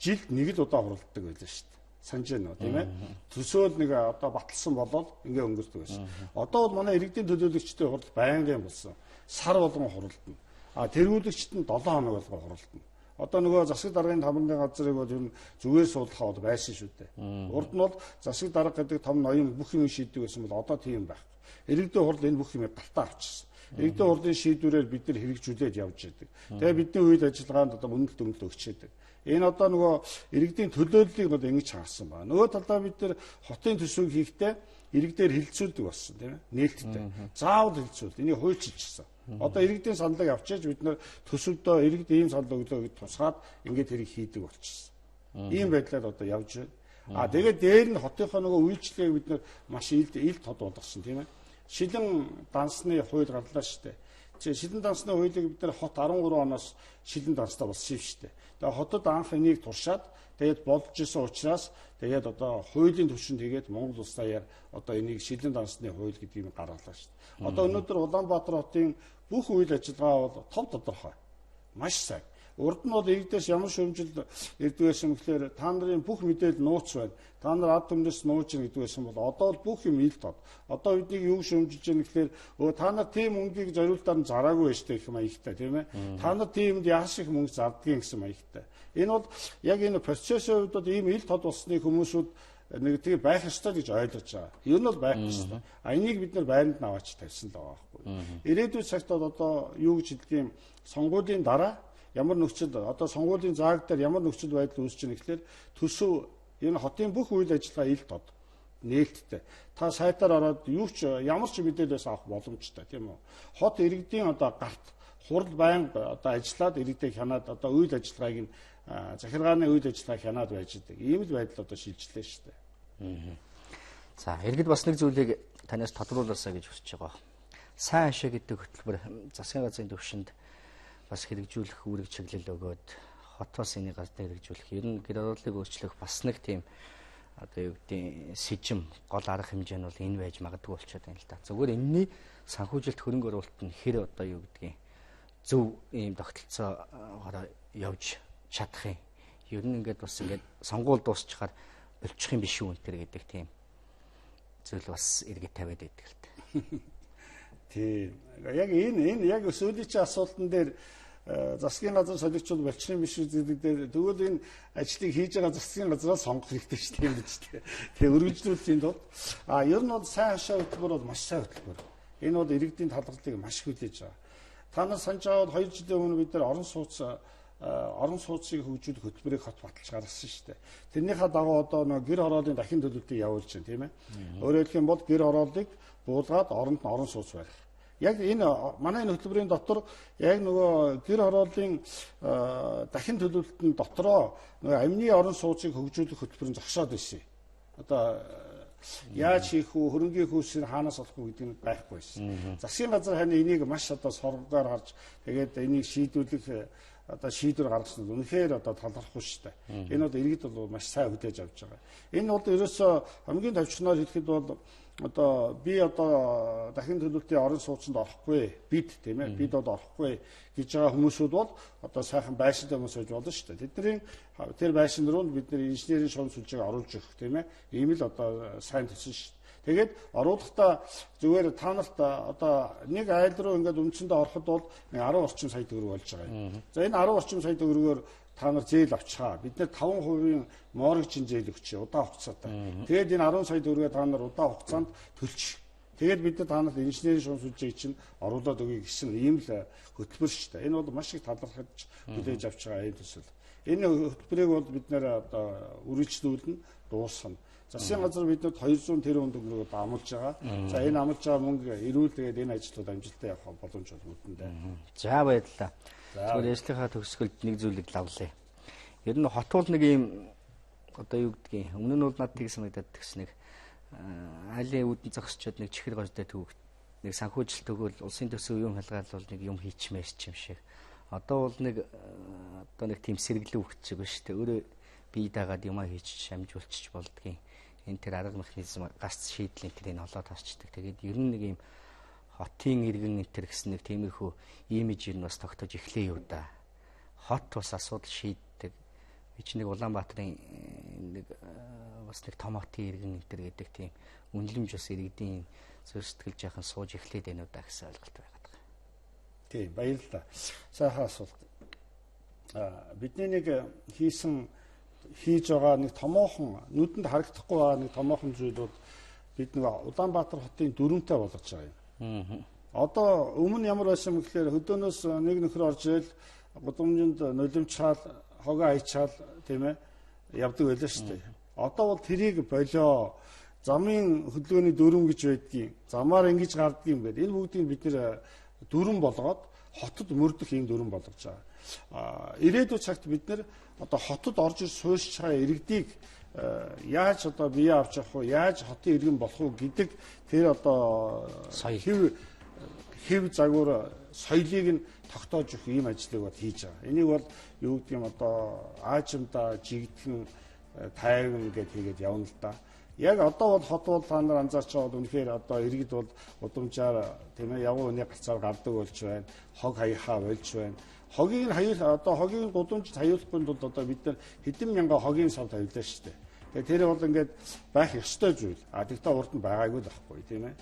жилд нэг л удаа хуралддаг байлаа шүү дээ. Санаж байна уу тийм ээ? Төсөөл нэг одоо баталсан болоод ингээ өнгөрдөг байсан. Одоо бол манай иргэдийн төлөөлөгчтэй хурал байнгын болсон. Сар болгон хуралдана. Тэргүүлэгчт нь 7 хоног болгон хуралдана. Одоо нөгөө засаг даргын тамгын газрыг бол ер нь зүгээр суулгахаа бол байсан шүү дээ. Урд нь бол засаг дарга гэдэг том ноён бүх юм шийддэг байсан бол одоо тийм байхгүй. Иргэдийн хурал энэ бүх юмыг галтаа авчихсан. Иргэдийн хурлын шийдвэрээр бид нар хэрэгжүүлээд явж байдаг. Тэгээ бидний үйл ажиллагаанд одоо үнэлт өгч байдаг. Энэ одоо нөгөө иргэдийн төлөөллийг бол ингэж хангасан байна. Нөгөө талдаа бид нар хотын төсвийг хийхдээ иргэдээр хилцүүлдэг болсон тийм ээ. Нээлттэй. Заавал хилцүүл. Энийг хуульчилчихсан. Одоо иргэдийн саналыг авчиж бид нар төсөвдөө иргэд ийм санал өглөө гэж тусгаад ингэж тэрийг хийдэг болчихсон. Ийм байдлаар одоо явж байна. Тэгээд дээр нь хотынхоо нөгөө үйлчлэгийг бид нар маш ил тод болгосон тийм ээ. Шилэн дансны хууль гарлаа шүү дээ. Шилэн дансны хуулийг бид нар хот 13 оноос шилэн данстай болсон юм шүү дээ. Тэгээ хотод анх энийг туршаад тэгээд болж исэн учраас тэгээд одоо хуулийн төвшөнд тэгээд Монгол улс даяар одоо энийг шилэн дансны хууль гэдэг юм гаргалаа шүү дээ. Одоо өнөөдөр Улаанбаатар хотын бүх үйл ажиллагаа бол тов тодорхой. Маш сайн. Урд нь бол иргэдээс ямар шүүмжил ирдэг байсан гэхээр та нарын бүх мэдээлэл нууц байна. Та нар ард түмнээс нууж ийн гэдэг байсан бол одоо бол бүх юм ил тод. Одоо биднийг юу шүүмжилж байгаа гэхээр та нар тийм мөнгийг зориултаар нь зараагүй байж гэх маягтай тийм ээ. Та нар тиймд яаш их мөнгө зардгийн гэсэн маягтай. Энэ бол яг энэ процессын хувьд ийм ил тод болсны хүмүүсүүд нэг тийм байх ёстой гэж ойлгож байгаа. Ер нь бол байх ёстой. Энийг бид нар байранд нь аваач тавьсан л байгаа байхгүй. Ирээдүйн цагт одоо юу гэж хэлдэг юм сонгуулийн дараа ямар нөхцөл одоо сонгуулийн зааг дээр ямар нөхцөл байдал үүсэж байгаа гэхээр төсөв энэ хотын бүх үйл ажиллагаа ил тод нээлттэй. Та сайтаар ороод юу ч ямар ч мэдээлэлээс авах боломжтой тийм үү. Хот иргэдийн одоо гарт хурал байнга одоо ажиллаад иргэдэг хянаад одоо үйл ажиллагааг нь захиргааны үйл ажиллагааг хянаад байж байгаа. Ийм л байдал одоо шилжлээ шүү дээ. За, иргэд бас нэг зүйлийг танаас тодруулаасаа гэж хүсэж байгаа. Сайн ашиг гэдэг хөтөлбөр засгийн газрын төвшөнд бас хэрэгжүүлэх үүрэг чиглэл өгөөд хот бас энийг газар хэрэгжүүлэх, ер нь гэр оролдлыг өөрчлөх бас нэг тийм одоо юу гэдэг сэжим гол арга хэмжээ нь бол энэ байж магадгүй болчиход байна л да. Зөвхөн энэний санхүүжилт хөрөнгө оруулалт нь хэр одоо юу гэдгийг зөв ийм тогтолцоогоор явж чадах юм. Ер нь ингээд бас ингээд сонгуул дуусчихаар болчих юм биш үү энэ гэдэг тийм зүйл бас иргэд тавиад байдаг л та. Тийм. Яг энэ яг сүүлийн асуултан дээр засгийн газар солигчуд болчихсон биш үү гэдэг дээр тэгвэл энэ ажлыг хийж байгаа засгийн газраас сонгох хэрэгтэй шүү дээ юм биз дээ. Тэгээ өргөжлүүлсэн тул ер нь бол сайн хашаа хөтөлбөр бол маш сайн хөтөлбөр. Энэ бол иргэдийн талархлыг маш хүлээж байгаа. Та нар санаж аваад 2 жилийн өмнө бид нар орон сууцыг хөгжүүлэх хөтөлбөрийг хот баталж гаргасан шүү дээ. Тэрнийхээ дагуу одоо нэг гэр хорооллын дахин төлөвлөлтийг явуулж байна тийм ээ. Өөрөөр хэлэх юм бол гэр хорооллыг буулгаад оронд нь орон сууц барих. Яг энэ манай энэ хөтөлбөрийн дотор яг нөгөө гэр хорооллын дахин төлөвлөлтөнд дотроо нөгөө амны орон сууцыг хөгжүүлэх хөтөлбөрийн зогсоод байсан. Одоо яаж хийх үү, хөрөнгийн хүйсийг хаанаас олох уу гэдэг нь байхгүй байсан. Засгийн газар хань энийг маш одоо соргоор харж тэгээд энийг шийдвэрлэх одоо шийдвэр гаргасан нь үнэхээр одоо талархахгүй шүү дээ. Энэ бол иргэд бол маш сайн хүлээж авч байгаа. Энэ бол ерөөсөө хамгийн товчноор хэлэхэд бол одоо би одоо дахин төлөвлөлтийн орон сууцнд орохгүй бид тийм ээ бид бол орохгүй гэж байгаа хүмүүсүүд бол одоо сайхан байшинтай хүмүүс байж болно шүү дээ. Тэдний тэр байшин руу бидний инженерийн шугам сүлжээг оруулж өгөх тийм ээ ийм л одоо сайн төсөн шүү дээ. Тэгээд оруулахдаа зүгээр та нарт одоо нэг айл руу ингээд үндсэндээ ороход бол 10 орчим сая төгрөг болж байгаа юм. За энэ 10 орчим сая төгрөгөөр та нар зээл авчихаа. Бид нэр 5% моргжин зээл өгчээ удаан хугацаатай. Тэгээд энэ 10 сая төгрөгээ та нар удаан хугацаанд төлчих. Тэгээд бид нар та нарт инженерийн шугам сүлжээг чинь оруулаад өгье гэсэн ийм л хөтөлбөр шүү дээ. Энэ бол маш их талархаж хүлээж авч байгаа энэ төсөл. Энэ хөтөлбөрийг бол бид нэр одоо үргэлжлүүлнэ, дуусгана. Засгийн газар бидэд 200 тэрбум төгрөг амлаж байгаа. За энэ амлаж байгаа мөнгө эрүүл тэгээд энэ ажлууд амжилттай явах боломж бол үүдэндээ. За баярлалаа. Зүгээр яслихаа төгсгөлд нэг зүйлийг лавлаа. Ер нь хот бол нэг юм одоо юу гэдгийг өмнө нь бол надад тийг санагдаад тэгс нэг айлын үүдэн зогсчод нэг чихэр гожтой төвөгт нэг санхүүжилт өгөөл улсын төсөв юм хялгаалвал нэг юм хийчмээс ч юм шиг. Одоо бол нэг одоо нэг тийм сэргэлэн өгч байгаа шүү дээ. Өөрөө бие дагаад юмаа хийж шамжуулчих болдгийн. Энэ тэр арга механизм гарц шийдлийн тэрийг олоод харчдаг. Тэгээд ер нь нэг юм хотын иргэн энтер гэсэн нэг тиймэрхүү имиж нь бас тогтож эхлэе юу да. Хот бас асуудал шийддэг. Би ч нэг Улаанбаатарын нэг бас нэг том хотын иргэн энтер гэдэг тийм үнэлэмж бас иргэдийн зөв сэтгэл жаахан сууж эхлээд байна уу да гэсэн ойлголт байгаад байгаа. Тийм баярлалаа. Сайхан асуулт. Бидний нэг хийж байгаа нэг томоохон нүдэнд харагдахгүй байгаа нэг томоохон зүйл бол бид нэг Улаанбаатар хотын дүрмтэй болгож байгаа юм. Одоо өмнө ямар байсан бэ гэхээр хөдөөнөөс нэг нөхөр орж ирэл гудамжинд нулимчаал, хогоо айчаал тийм ээ явдаг байлаа шүү дээ. Одоо бол тэрийг болоо замын хөдөлгөөний дүрм гэж байдгийг, замаар ингэж гардгийм гэдэг. Энэ бүгдийг бид нэр дүрм болгоод хотод мөрдөх юм дүрм болгож байгаа. Ирээдүйн цагт бид нэр одоо хотод орж ир суурьж байгаа иргэдийг яаж одоо бие авч явах вэ? Яаж хотын иргэн болох вэ гэдэг тэр одоо хэв загвар соёлыг нь тогтоож өгөх ийм ажлыг бол хийж байгаа. Энийг бол юу гэдэг юм одоо аажимдаа жигдхэн тайван гэдээ хийгээд явна л да. Яг одоо бол хот бол та нар анзаарч байгаа бол үнэхээр одоо иргэд бол удамжаар тийм ээ явган үний галцаар гардаг болж байна. Хог хаяхаа болж байна. Хогийг нь хаяах одоо хогийг гудамжид хаяулахгүй тулд одоо бид нар хэдэн мянган хогийн сав тавилаа шүү дээ. Тэгээ тэр бол ингээд байх ёстой зүйл. Тэгтээ урд нь байгаагүй л байхгүй тийм ээ.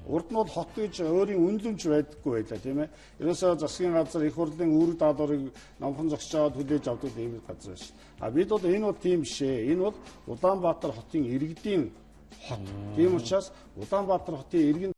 Урд нь бол хот гэж өөрийн үнэлэмж байдаггүй байлаа тийм ээ. Ерөөсөө засгийн газар их хурлын үүрэг даалгаврыг номхон зогсож аваад хүлээж авдаг ийм газар ш. Бид бол энэ бол тийм биш ээ. Энэ бол Улаанбаатар хотын иргэдийн хот. Тийм учраас Улаанбаатар хотын иргэн